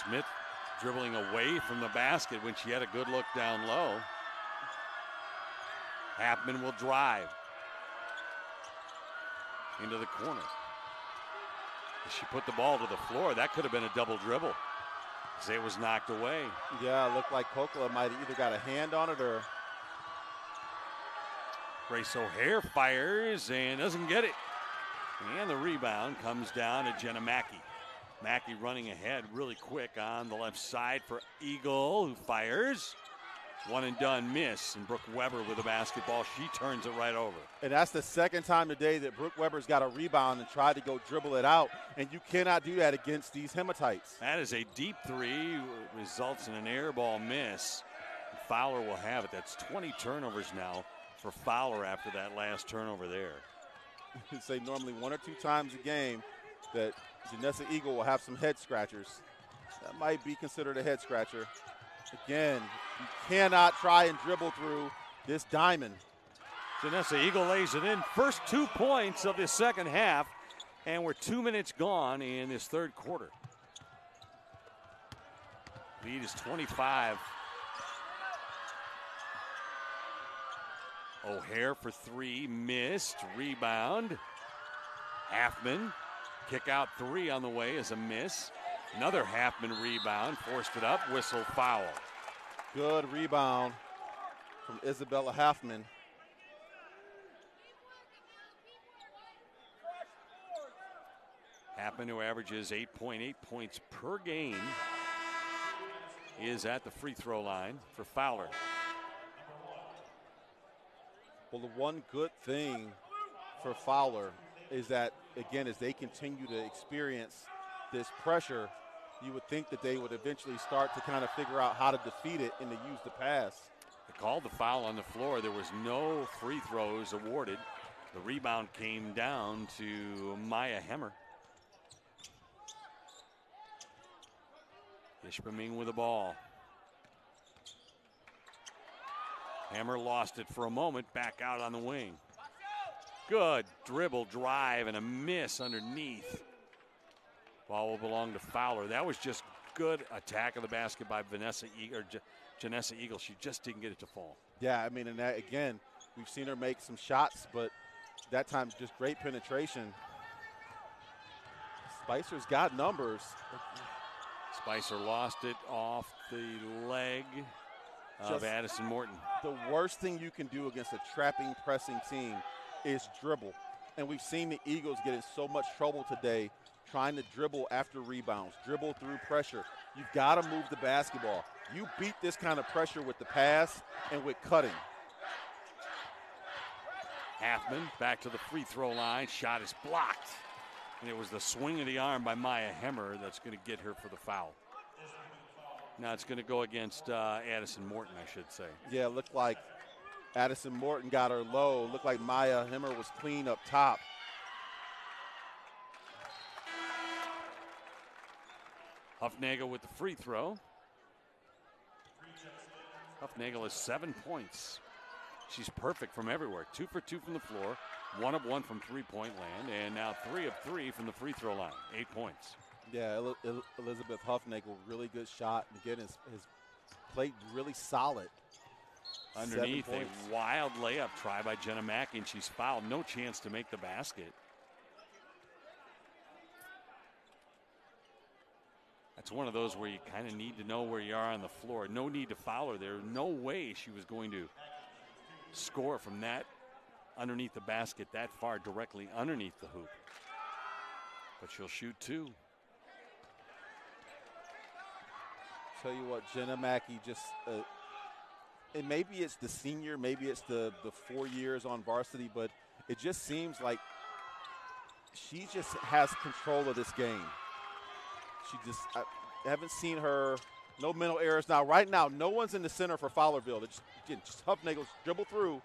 Smith dribbling away from the basket when she had a good look down low. Halfman will drive into the corner. She put the ball to the floor. That could have been a double dribble. It was knocked away. Yeah, it looked like Kokla might have either got a hand on it or... Grace O'Hare fires and doesn't get it. And the rebound comes down to Jenna Mackey. Mackey running ahead really quick on the left side for Eagle, who fires. One and done miss, and Brooke Weber with the basketball. She turns it right over. And that's the second time today that Brooke Weber's got a rebound and tried to go dribble it out, and you cannot do that against these Hematites. That is a deep three, results in an air ball miss. Fowler will have it. That's 20 turnovers now for Fowler after that last turnover there. You say normally 1 or 2 times a game that Janessa Eagle will have some head scratchers. That might be considered a head scratcher. Again, you cannot try and dribble through this diamond. Janessa Eagle lays it in. First 2 points of this second half, and we're 2 minutes gone in this third quarter. Lead is 25. O'Hare for 3, missed. Rebound. Halfman Kick out three on the way is a miss. Another Halfman rebound, forced it up, whistle foul. Good rebound from Isabella Halfman. Halfman, who averages 8.8 points per game, is at the free throw line for Fowler. Well, the one good thing for Fowler is that, again, as they continue to experience this pressure, you would think that they would eventually start to kind of figure out how to defeat it and to use the pass. They called the foul on the floor. There was no free throws awarded. The rebound came down to Maya Hemmer. Ishpeming with the ball. Hammer lost it for a moment, back out on the wing. Good dribble drive and a miss underneath. Ball will belong to Fowler. That was just good attack of the basket by Janessa Eagle. She just didn't get it to fall. Yeah, I mean, and that, again, we've seen her make some shots, but that time just great penetration. Spicer's got numbers. Spicer lost it off the leg of Addison Morton. The worst thing you can do against a trapping, pressing team is dribble. And we've seen the Eagles get in so much trouble today trying to dribble after rebounds, dribble through pressure. You've got to move the basketball. You beat this kind of pressure with the pass and with cutting. Halfman back to the free throw line. Shot is blocked. And it was the swing of the arm by Maya Hemmer that's going to get her for the foul. Now it's going to go against Addison Morton, I should say. Yeah, it looked like Addison Morton got her low. Looked like Maya Hemmer was clean up top. Huffnagel with the free throw. Huffnagel has 7 points. She's perfect from everywhere. 2 for 2 from the floor, 1 of 1 from three-point land, and now 3 of 3 from the free throw line. 8 points. Yeah, Elizabeth Huffnagel, really good shot. Again, his played really solid. Underneath, a wild layup try by Jenna Mackey, and she's fouled. No chance to make the basket. That's one of those where you kind of need to know where you are on the floor. No need to foul her there. No way she was going to score from that underneath the basket that far, directly underneath the hoop. But she'll shoot 2. Tell you what, Jenna Mackey just, and maybe it's the senior, maybe it's the 4 years on varsity, but it just seems like she just has control of this game. She just, I haven't seen her, no mental errors. Now, right now, no one's in the center for Fowlerville. Just Huffnagel's dribble through.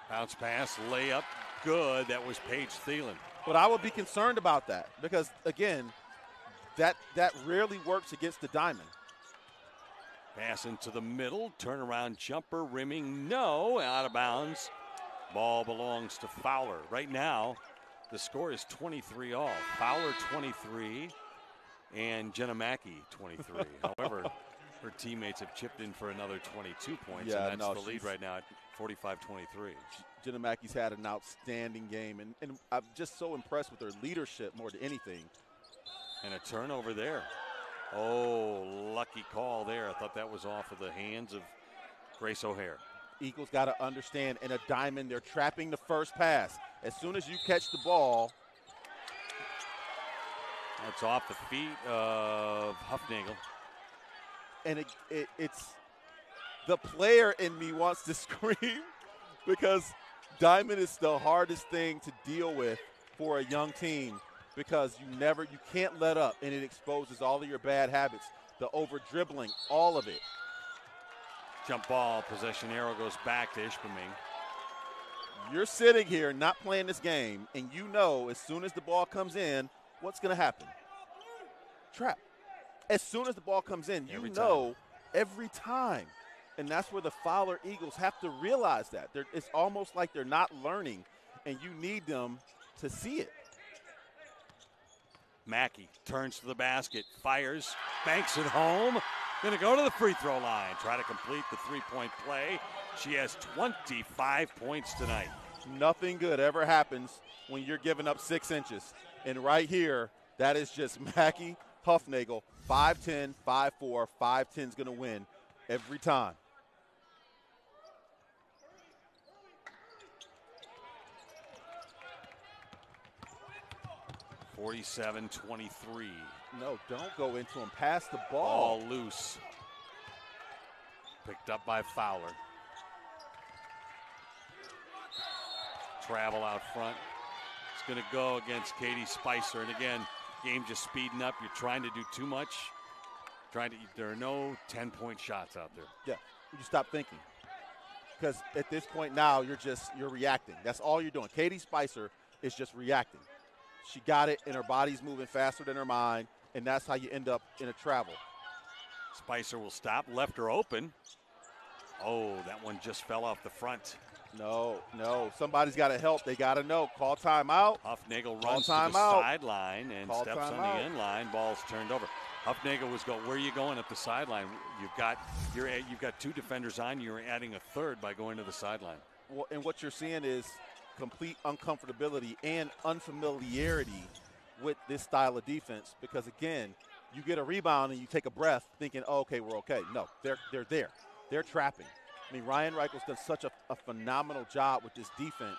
Bounce pass, layup, good. That was Paige Thielen. But I would be concerned about that because, again, that rarely works against the diamond. Pass into the middle, turnaround jumper, rimming, no, out of bounds. Ball belongs to Fowler. Right now, the score is 23 all. Fowler 23 and Jenna Mackey 23. However, her teammates have chipped in for another 22 points, and that's the lead right now at 45-23. Jenna Mackey's had an outstanding game, and I'm just so impressed with her leadership more than anything. And a turnover there. Oh, lucky call there. I thought that was off of the hands of Grace O'Hare. Eagles got to understand, in a diamond, they're trapping the first pass. As soon as you catch the ball. That's off the feet of Huffnagel. And it's the player in me wants to scream because diamond is the hardest thing to deal with for a young team because you can't let up, and it exposes all of your bad habits, the over-dribbling, all of it. Jump ball, possession arrow goes back to Ishpeming. You're sitting here not playing this game, and you know as soon as the ball comes in, what's going to happen? Trap. As soon as the ball comes in, you know every time. And that's where the Fowler Eagles have to realize that. It's almost like they're not learning, and you need them to see it. Mackey turns to the basket, fires, banks it home. Going to go to the free throw line, try to complete the three-point play. She has 25 points tonight. Nothing good ever happens when you're giving up 6 inches. And right here, that is just Mackie Huffnagel, 5'10", 5'4", 5'10" is going to win every time. (47-23). No, don't go into him. Pass the Ball loose. Picked up by Fowler. Travel out front. It's going to go against Katie Spicer. And again, game just speeding up. You're trying to do too much. There are no 10-point shots out there. Yeah, you stop thinking. Because at this point now, you're reacting. That's all you're doing. Katie Spicer is just reacting. She got it, and her body's moving faster than her mind, and that's how you end up in a travel. Spicer will stop, left her open. Oh, that one just fell off the front. No, somebody's got to help. They got to know. Call timeout. Huffnagel runs to the sideline and steps on the end line. Ball's turned over. Huffnagel was going. Where are you going at the sideline? You've got 2 defenders on. You're adding a third by going to the sideline. Well, and what you're seeing is complete uncomfortability and unfamiliarity with this style of defense, because again, you get a rebound and you take a breath thinking, oh, okay, we're okay. No, they're there. They're trapping. I mean, Ryan Reichel's done such a phenomenal job with this defense.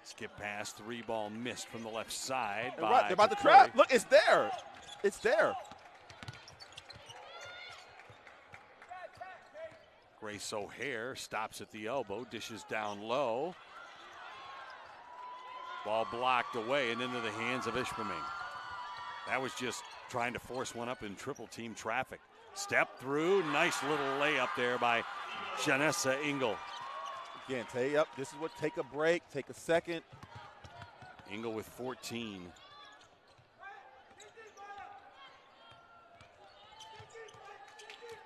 Skip pass, 3-ball missed from the left side. They're about to trap. Look, it's there. It's there. Grace O'Hare stops at the elbow, dishes down low. Ball blocked away and into the hands of Ishpeming. That was just trying to force one up in triple team traffic. Step through, nice little layup there by Janessa Engel. Again, this is what, take a break, take a second. Engel with 14.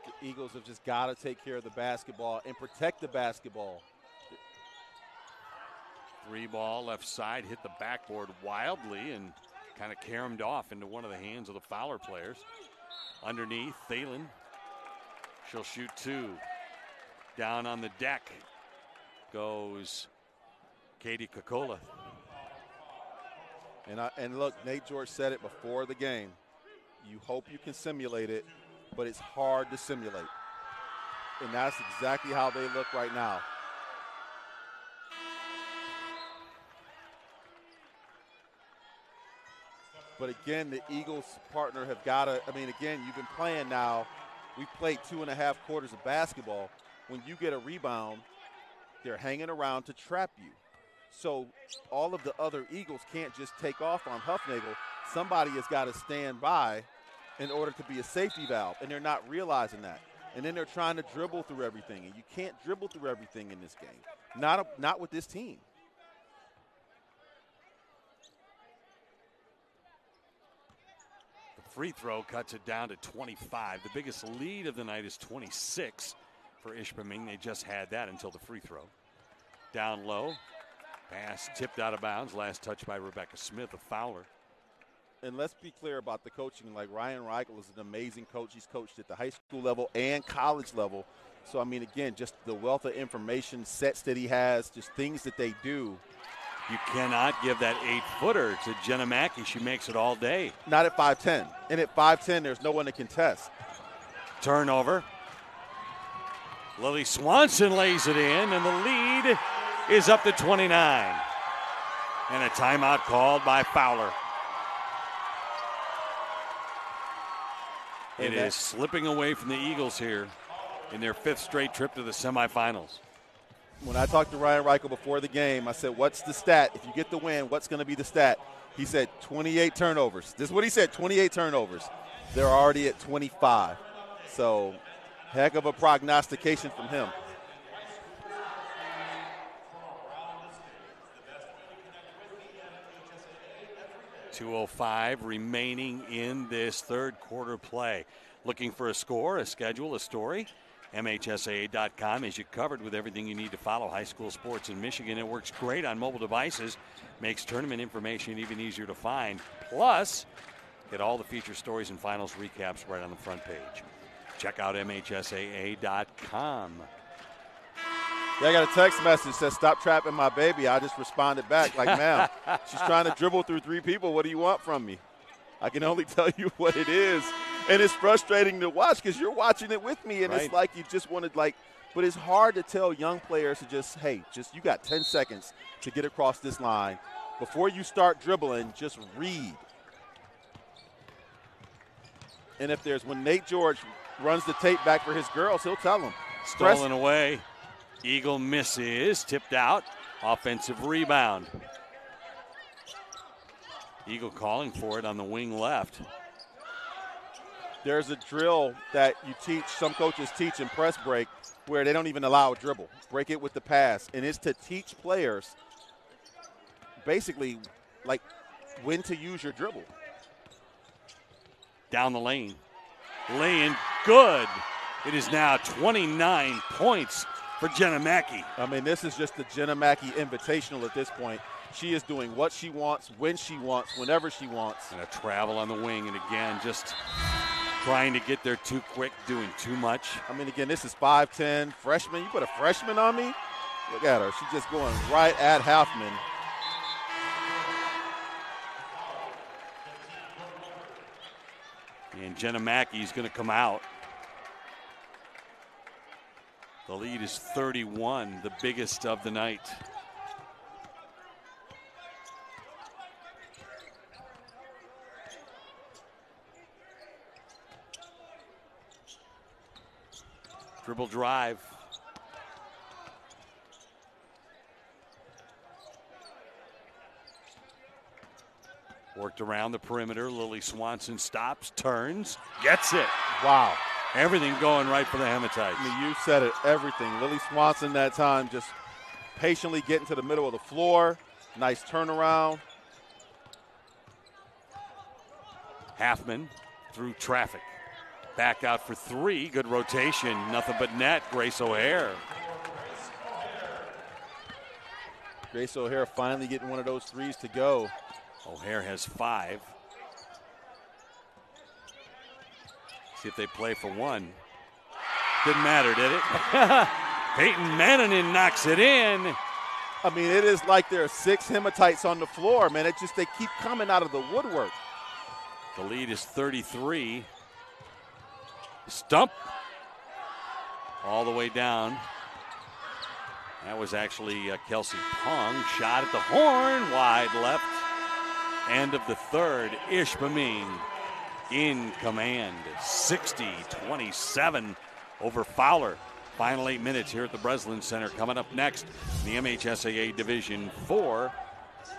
The Eagles have just got to take care of the basketball and protect the basketball. 3-ball left side, hit the backboard wildly and kind of caromed off into one of the hands of the Fowler players. Underneath, Thalen. She'll shoot 2. Down on the deck goes Katie Kokola. And look, Nate George said it before the game. You hope you can simulate it, but it's hard to simulate. And that's exactly how they look right now. But again, the Eagles partner have got to, again, you've been playing now. We've played 2.5 quarters of basketball. When you get a rebound, they're hanging around to trap you. So all of the other Eagles can't just take off on Huffnagel. Somebody has got to stand by in order to be a safety valve, and they're not realizing that. And then they're trying to dribble through everything, and you can't dribble through everything in this game. Not with this team. Free throw cuts it down to 25. The biggest lead of the night is 26 for Ishpeming. They just had that until the free throw. Down low. Pass tipped out of bounds. Last touch by Rebecca Smith, a Fowler. And let's be clear about the coaching. Like, Ryan Reichel is an amazing coach. He's coached at the high school level and college level. So, again, just the wealth of information, sets that he has, just things that they do. You cannot give that 8-footer to Jenna Mackey. She makes it all day. Not at 5'10". And at 5'10", there's no one to contest. Turnover. Lily Swanson lays it in, and the lead is up to 29. And a timeout called by Fowler. It is slipping away from the Eagles here in their 5th straight trip to the semifinals. When I talked to Ryan Reichel before the game, I said, what's the stat? If you get the win, what's going to be the stat? He said 28 turnovers. This is what he said, 28 turnovers. They're already at 25. So, heck of a prognostication from him. .205 remaining in this third quarter play. Looking for a score, a schedule, a story? MHSAA.com is you covered with everything you need to follow high school sports in Michigan. It works great on mobile devices, makes tournament information even easier to find. Plus, get all the feature stories and finals recaps right on the front page. Check out MHSAA.com. Yeah, I got a text message that says, "Stop trapping my baby." I just responded back like, "Ma'am, she's trying to dribble through 3 people. What do you want from me?" I can only tell you what it is. And it's frustrating to watch because you're watching it with me, and It's like you just wanted but it's hard to tell young players to just, hey, you got 10 seconds to get across this line. Before you start dribbling, just read. And when Nate George runs the tape back for his girls, he'll tell them. Stolen away. Eagle misses, tipped out. Offensive rebound. Eagle calling for it on the wing left. There's a drill that some coaches teach in press break where they don't even allow a dribble. Break it with the pass. And it's to teach players basically when to use your dribble. Down the lane. Laying good. It is now 29 points for Jenna Mackey. I mean, this is just the Jenna Mackey Invitational at this point. She is doing what she wants, when she wants, whenever she wants. And a travel on the wing, and again, just trying to get there too quick, doing too much. I mean, again, this is 5'10", freshman. You put a freshman on me? Look at her. She's just going right at Halfman. And Jenna Mackey's going to come out. The lead is 31, the biggest of the night. Dribble drive. Worked around the perimeter. Lily Swanson stops, turns, gets it. Wow. Everything going right for the Hematites. I mean, you said it, everything. Lily Swanson that time just patiently getting to the middle of the floor. Nice turnaround. Halfman through traffic. Back out for 3. Good rotation. Nothing but net. Grace O'Hare. Grace O'Hare finally getting one of those 3s to go. O'Hare has 5. See if they play for 1. Didn't matter, did it? Peyton Mananen knocks it in. I mean, it is like there are 6 Hematites on the floor, man. They keep coming out of the woodwork. The lead is 33. Stump all the way down. That was actually Kelsey Pong. Shot at the horn, wide left. End of the third. Ishpeming in command. 60-27 over Fowler. Final 8 minutes here at the Breslin Center. Coming up next, the MHSAA Division 4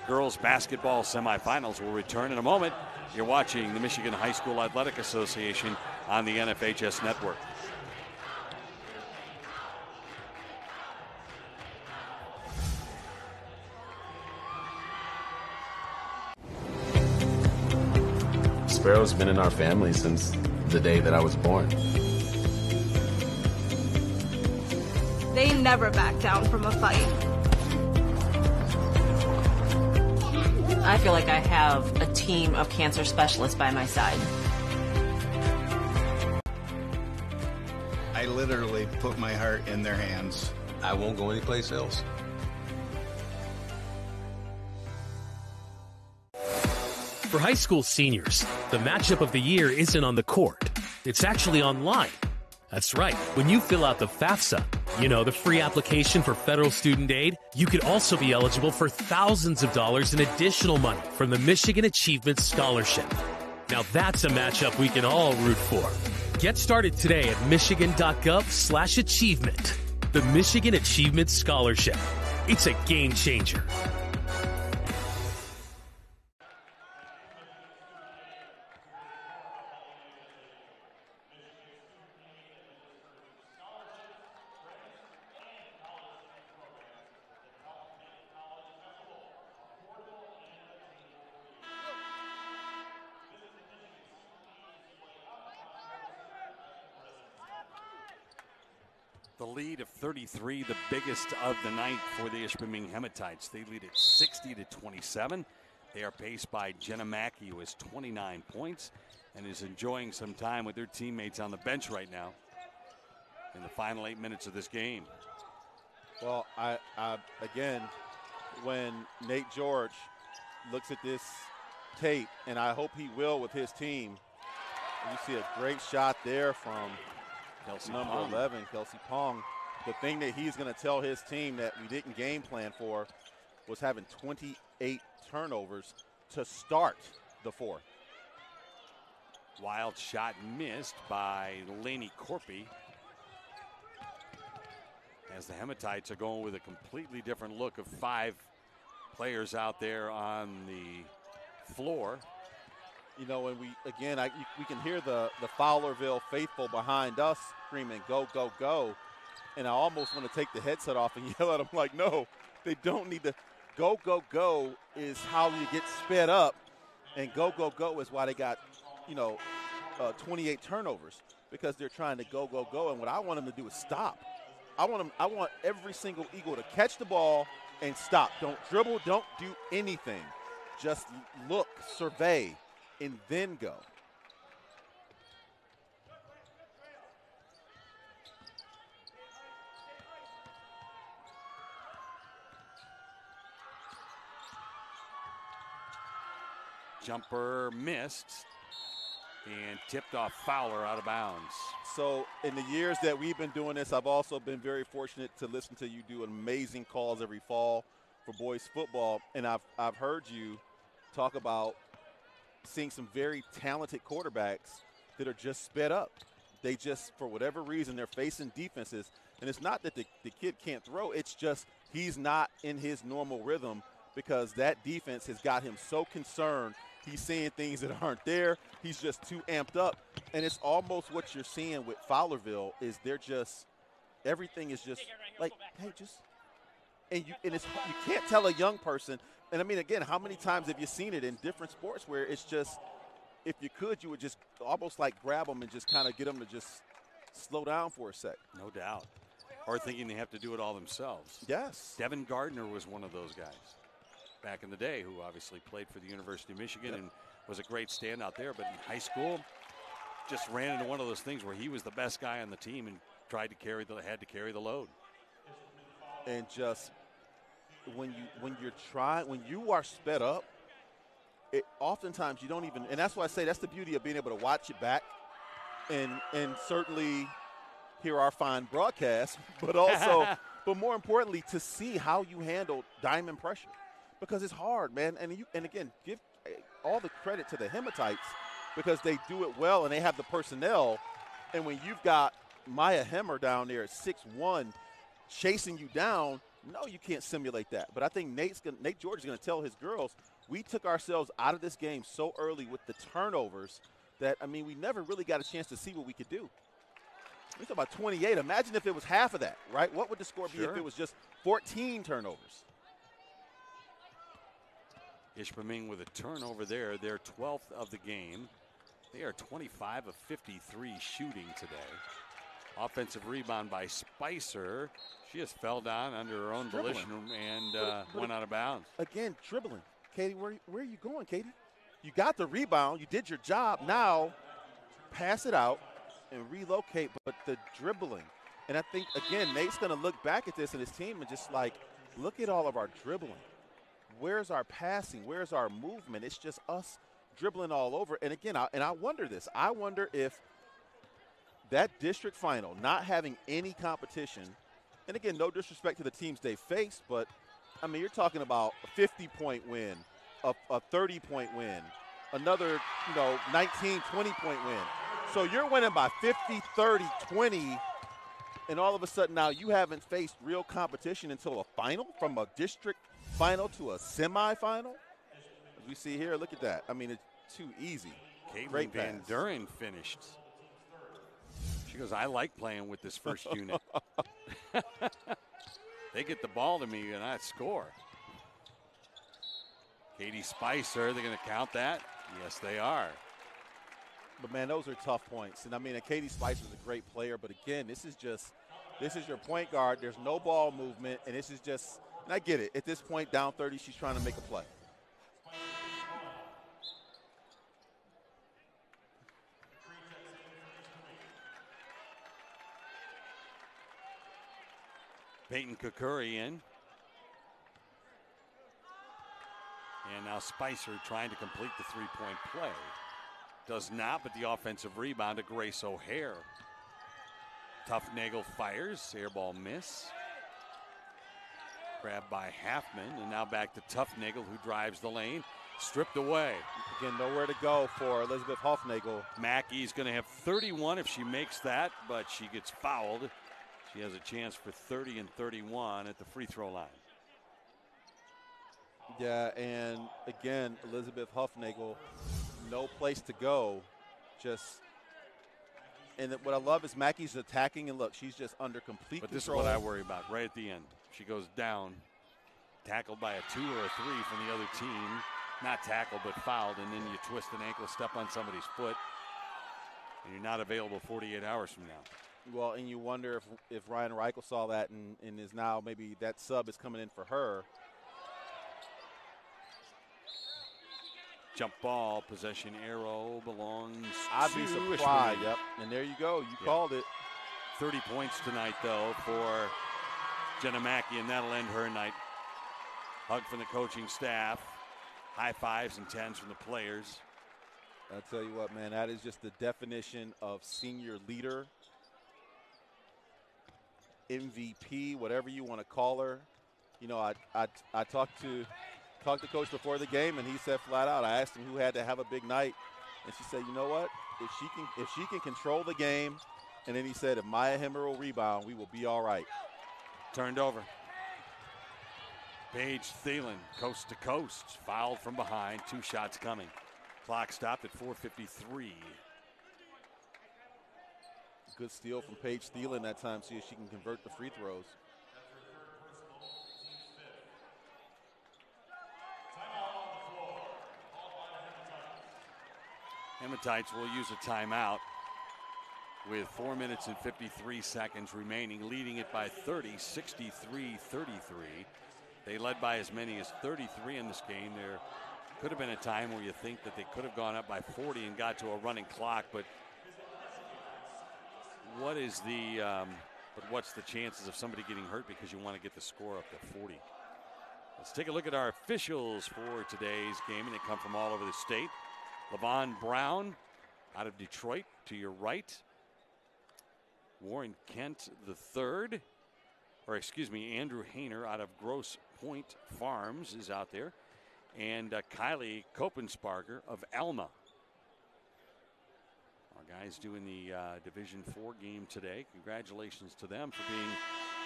girls basketball semifinals will return in a moment. You're watching the Michigan High School Athletic Association on the NFHS Network. Sparrow's been in our family since the day that I was born. They never back down from a fight. I feel like I have a team of cancer specialists by my side. I literally put my heart in their hands. I won't go anyplace else. For high school seniors, the matchup of the year isn't on the court. It's actually online. That's right. When you fill out the FAFSA, the free application for federal student aid, you could also be eligible for thousands of dollars in additional money from the Michigan Achievement Scholarship. Now that's a matchup we can all root for. Get started today at michigan.gov/achievement. The Michigan Achievement Scholarship. It's a game changer. The lead of 33, the biggest of the night for the Ishpeming Hematites. They lead at 60-27. They are paced by Jenna Mackey, who has 29 points and is enjoying some time with their teammates on the bench right now in the final 8 minutes of this game. Well, again, when Nate George looks at this tape, and I hope he will with his team, you see a great shot there from number 11, Kelsey Pong. The thing that he's going to tell his team that we didn't game plan for was having 28 turnovers to start the fourth. Wild shot missed by Laney Corpy, as the Hematites are going with a completely different look of 5 players out there on the floor. You know, and we can hear the Fowlerville faithful behind us screaming, "Go, go, go!" And I almost want to take the headset off and yell at them like, "No, they don't need to. Go, go, go is how you get sped up, and go, go, go is why they got, 28 turnovers, because they're trying to go, go, go. And what I want them to do is stop. I want every single Eagle to catch the ball and stop. Don't dribble. Don't do anything. Just look, survey, and then go." Jumper missed and tipped off Fowler out of bounds. So in the years that we've been doing this, I've also been very fortunate to listen to you do amazing calls every fall for boys football. And I've heard you talk about seeing some very talented quarterbacks that are just sped up. They just, for whatever reason, they're facing defenses. And it's not that the kid can't throw. It's just he's not in his normal rhythm, because that defense has got him so concerned. He's seeing things that aren't there. He's just too amped up. And it's almost what you're seeing with Fowlerville is they're just, everything is just like, hey, just, and you can't tell a young person. And I mean, again, how many times have you seen it in different sports where it's just, if you could, you would just almost like grab them and just kind of get them to just slow down for a sec. No doubt. Or thinking they have to do it all themselves. Yes. Devin Gardner was one of those guys back in the day, who obviously played for the University of Michigan and was a great standout there. But in high school, just ran into one of those things where he was the best guy on the team and had to carry the load. And just when you are sped up, oftentimes you don't even, and that's why I say that's the beauty of being able to watch it back and certainly hear our fine broadcast, but also, but more importantly, to see how you handle diamond pressure. Because it's hard, man. And again, give all the credit to the Hematites, because they do it well and they have the personnel. And when you've got Maya Hemmer down there at 6'1", chasing you down, no, you can't simulate that. But I think Nate George is going to tell his girls, we took ourselves out of this game so early with the turnovers that, I mean, we never really got a chance to see what we could do. We talk about 28. Imagine if it was half of that, right? What would the score be if it was just 14 turnovers? Ishpeming with a turnover there. They're 12th of the game. They are 25 of 53 shooting today. Offensive rebound by Spicer. She just fell down under her own volition and went out of bounds. Again, dribbling. Katie, where are you going, Katie? You got the rebound. You did your job. Now pass it out and relocate, but the dribbling. And I think, again, Nate's going to look back at this and his team and just like, look at all of our dribbling. Where's our passing? Where's our movement? It's just us dribbling all over. And again, I wonder this. I wonder if that district final, not having any competition, and again, no disrespect to the teams they faced, but, I mean, you're talking about a 50-point win, a 30-point win, another, 19, 20-point win. So you're winning by 50, 30, 20, and all of a sudden now you haven't faced real competition until a final, from a district final to a semifinal. As we see here, look at that. I mean, it's too easy. Caitlin Van Duren finished. She goes, I like playing with this first unit. They get the ball to me and I score. Katie Spicer, they're going to count that? Yes, they are. But, man, those are tough points. And, I mean, Katie Spicer is a great player. But, again, this is your point guard. There's no ball movement. And this is just – and I get it. At this point, down 30, she's trying to make a play. Peyton Kukuri in. And now Spicer trying to complete the three-point play. Does not, but the offensive rebound to Grace O'Hare. Tuffnagel fires, air ball miss. Grabbed by Halfman, and now back to Tuffnagel, who drives the lane. Stripped away. Again, nowhere to go for Elizabeth Hufnagel. Mackey's going to have 31 if she makes that, but she gets fouled. She has a chance for 30 and 31 at the free throw line. Yeah, and again, Elizabeth Hufnagel, no place to go. And what I love is Mackey's attacking, and look, she's just under complete control. But this is what I worry about right at the end. She goes down, tackled by a 2 or a 3 from the other team. Not tackled, but fouled, and then you twist an ankle, step on somebody's foot, and you're not available 48 hours from now. Well, and you wonder if Ryan Reichel saw that and is now maybe that sub is coming in for her. Jump ball, possession arrow belongs I'd be to surprised. Ishpeming. Yep, and there you go. You called it. 30 points tonight, though, for Jenna Mackey, and that'll end her night. Hug from the coaching staff. High fives and 10s from the players. I'll tell you what, man, that is just the definition of senior leader, MVP, whatever you want to call her. You know, I talked to Coach before the game, and he said flat out, I asked him who had to have a big night, and she said, you know what, if she can control the game, and then he said, if Maya Hemmer will rebound, we will be all right. Turned over. Paige Thielen, coast to coast, fouled from behind, 2 shots coming. Clock stopped at 4:53. Good steal from Paige Thielen that time, see if she can convert the free throws. Hematites will use a timeout with 4 minutes and 53 seconds remaining, leading it by 30, 63-33. They led by as many as 33 in this game. There could have been a time where you think that they could have gone up by 40 and got to a running clock, but what's the chances of somebody getting hurt because you want to get the score up to 40? Let's take a look at our officials for today's game, and they come from all over the state. LaVon Brown out of Detroit to your right. Warren Kent III. Andrew Hayner out of Grosse Pointe Farms is out there. And Kylie Kopensparger of Alma. Our guys doing the Division IV game today. Congratulations to them for being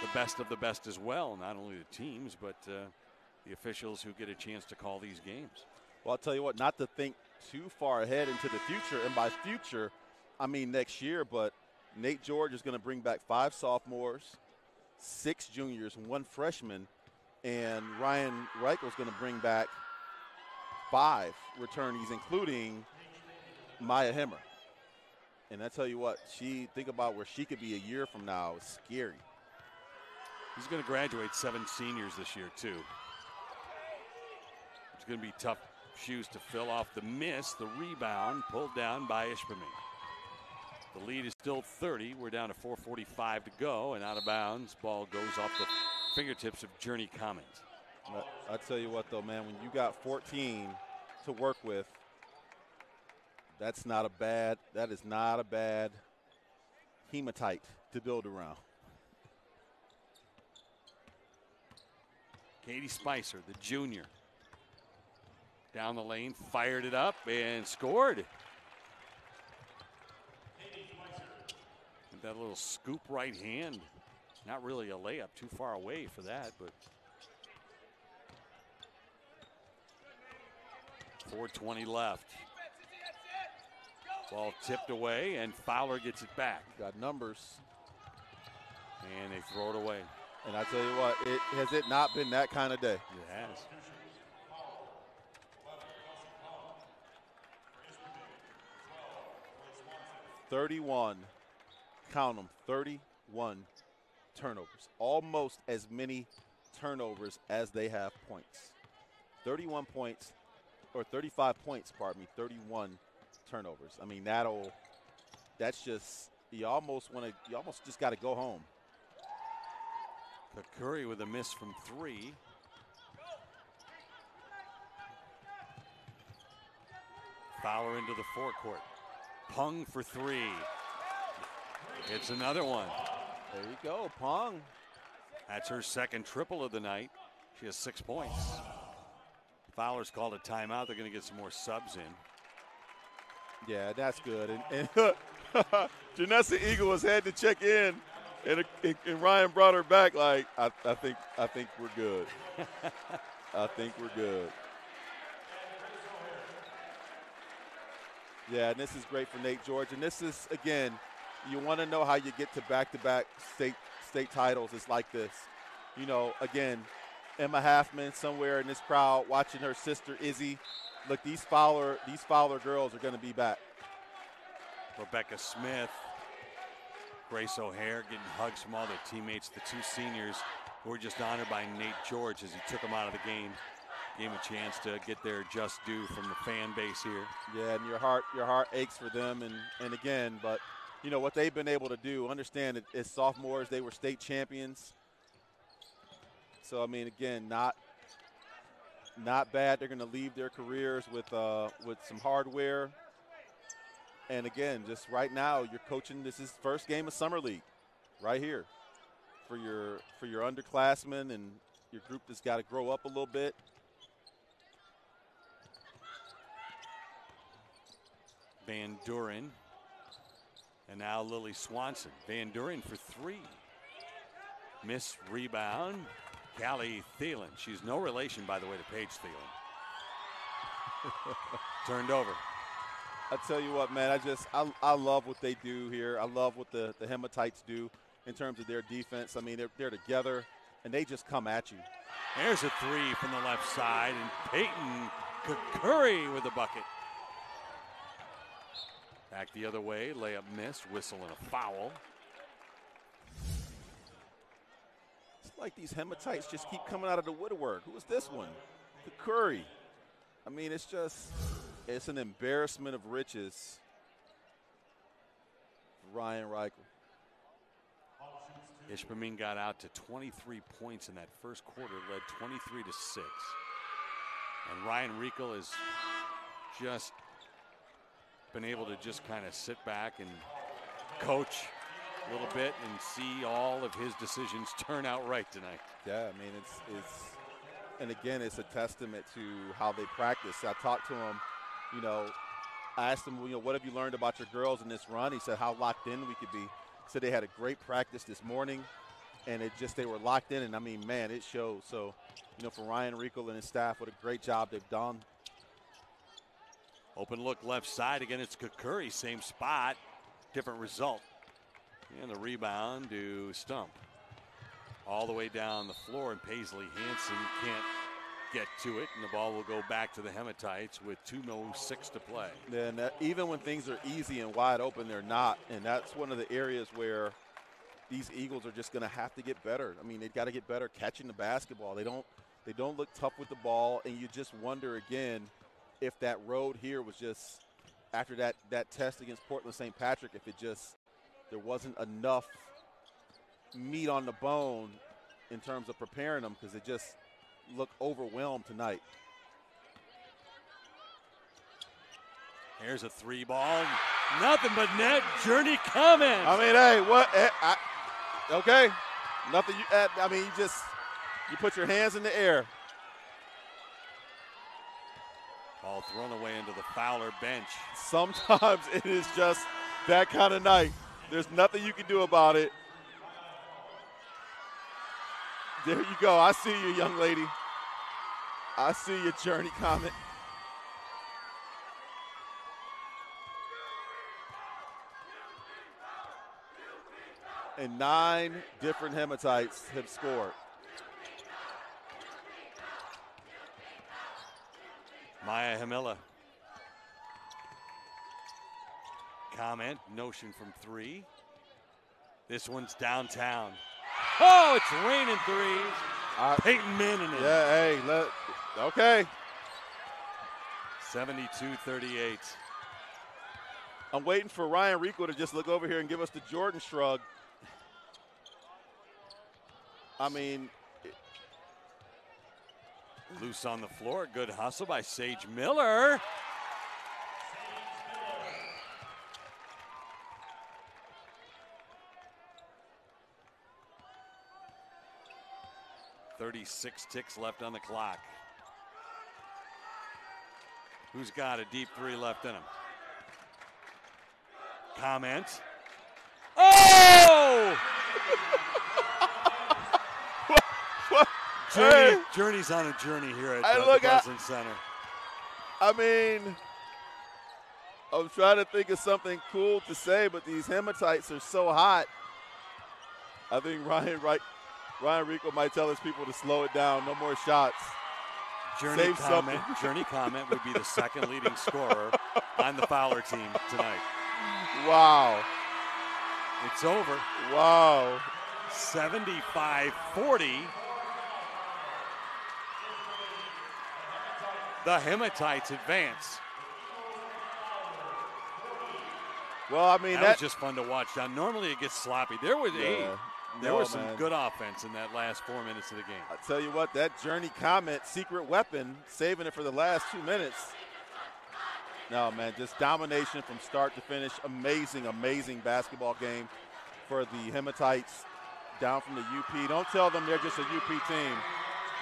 the best of the best as well. Not only the teams, but the officials who get a chance to call these games. Well, I'll tell you what, not to think too far ahead into the future. And by future, I mean next year. But Nate George is going to bring back 5 sophomores, 6 juniors, and 1 freshman, and Ryan Reichel is going to bring back 5 returnees, including Maya Hemmer. And I tell you what, think about where she could be a year from now. It's scary. He's going to graduate 7 seniors this year, too. It's going to be tough shoes to fill off the miss. The rebound pulled down by Ishpeming. The lead is still 30. We're down to 4:45 to go, and out of bounds. Ball goes off the fingertips of Journey Comment. I tell you what, though, man, when you got 14 to work with, that is not a bad hematite to build around. Katie Spicer, the junior, down the lane, fired it up and scored. And that little scoop right hand. Not really a layup, too far away for that, but 4:20 left. Ball tipped away, and Fowler gets it back. Got numbers. And they throw it away. And I tell you what, has it not been that kind of day? It has. Count them, 31 turnovers. Almost as many turnovers as they have points. 31 points, or 35 points, 31 turnovers. I mean, that's just, you almost just got to go home. Curry with a miss from 3. Fowler into the forecourt. Pung for 3. It's another one. There you go, Pung. That's her second triple of the night. She has 6 points. Fowler's called a timeout. They're going to get some more subs in. Yeah, that's good. And Janessa Eagle was had to check in, and Ryan brought her back. Like I think we're good. I think we're good. Yeah, and this is great for Nate George. And this is, again, you want to know how you get to back-to-back state titles. It's like this. You know, again, Emma Halfman somewhere in this crowd watching her sister Izzy. Look, these Fowler girls are going to be back. Rebecca Smith, Grace O'Hare getting hugs from all their teammates. The 2 seniors who were just honored by Nate George as he took them out of the game. Gave them a chance to get their just due from the fan base here. Yeah, and your heart aches for them. And again, but you know what they've been able to do. Understand that as sophomores, they were state champions. So I mean, again, not bad. They're going to leave their careers with some hardware. And again, just right now, you're coaching. This is first game of summer league, right here, for your underclassmen and your group that's got to grow up a little bit. Van Duren. And now Lily Swanson. Van Duren for 3. Miss rebound. Callie Thielen. She's no relation, by the way, to Paige Thielen. Turned over. I tell you what, man, I love what they do here. I love what the Hematites do in terms of their defense. I mean, they're together, and they just come at you. There's a 3 from the left side, and Peyton Curry with the bucket. Back the other way, layup missed, whistle and a foul. It's like these Hematites just keep coming out of the woodwork. Who is this one? The Curry. I mean, it's an embarrassment of riches for Ryan Reichel. Ishpeming got out to 23 points in that first quarter, led 23-6. And Ryan Reichel has just been able to just kind of sit back and coach a little bit and see all of his decisions turn out right tonight. Yeah, I mean, and again, it's a testament to how they practice. I talked to him, you know, I asked him, you know, what have you learned about your girls in this run? He said how locked in we could be. He said they had a great practice this morning, and they were locked in, and I mean, man, it shows. So, you know, for Ryan Reichel and his staff, what a great job they've done. Open look left side. Again, it's Curry, same spot, different result. And the rebound to Stump. All the way down the floor, and Paisley Hansen can't get to it, and the ball will go back to the Hematites with 2:06 to play. And even when things are easy and wide open, they're not. And that's one of the areas where these Eagles are just going to have to get better. I mean, they've got to get better catching the basketball. They don't look tough with the ball, and you just wonder again if that road here was just after that test against Portland St. Patrick, if there wasn't enough meat on the bone in terms of preparing them, because it just looked overwhelmed tonight. Here's a 3 ball. Nothing but net. Journey comment. I mean, hey, what? Okay. Nothing. I mean, you put your hands in the air. Ball thrown away into the Fowler bench. Sometimes it is just that kind of night. There's nothing you can do about it. There you go. I see you, young lady. I see your journey comment. And 9 different Hematites have scored. Maya Hamilla. Comment, notion from 3. This one's downtown. Oh, it's raining threes. Peyton Manning. Yeah, hey, okay. 72-38. I'm waiting for Ryan Reichel to just look over here and give us the Jordan shrug. I mean, loose on the floor. Good hustle by Sage Miller. .36 ticks left on the clock. Who's got a deep three left in him? Comment. Oh! Journey's on a journey here at the Breslin Center. I mean, I'm trying to think of something cool to say, but these Hematites are so hot. I think Ryan Rico might tell his people to slow it down. No more shots. Journey Comment would be the second leading scorer on the Fowler team tonight. Wow. It's over. Wow. 75-40. The Hematites advance. Well, I mean, that was just fun to watch. Now, normally it gets sloppy. There was some good offense in that last 4 minutes of the game. I tell you what, that Journey Comment, secret weapon, saving it for the last 2 minutes. No, man, just domination from start to finish. Amazing, amazing basketball game for the Hematites down from the UP. Don't tell them they're just a UP team.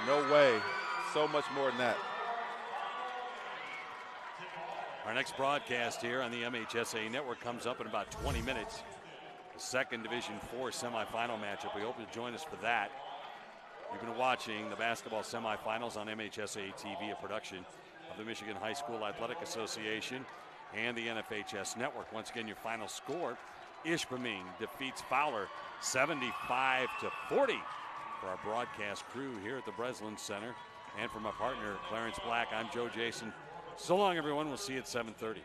No way. So much more than that. Our next broadcast here on the MHSA Network comes up in about 20 minutes. The second Division IV semifinal matchup. We hope you'll join us for that. You've been watching the basketball semifinals on MHSA TV, a production of the Michigan High School Athletic Association and the NFHS Network. Once again, your final score, Ishpeming defeats Fowler 75-40. For our broadcast crew here at the Breslin Center and from our partner, Clarence Black, I'm Joe Jason. So long, everyone. We'll see you at 7:30.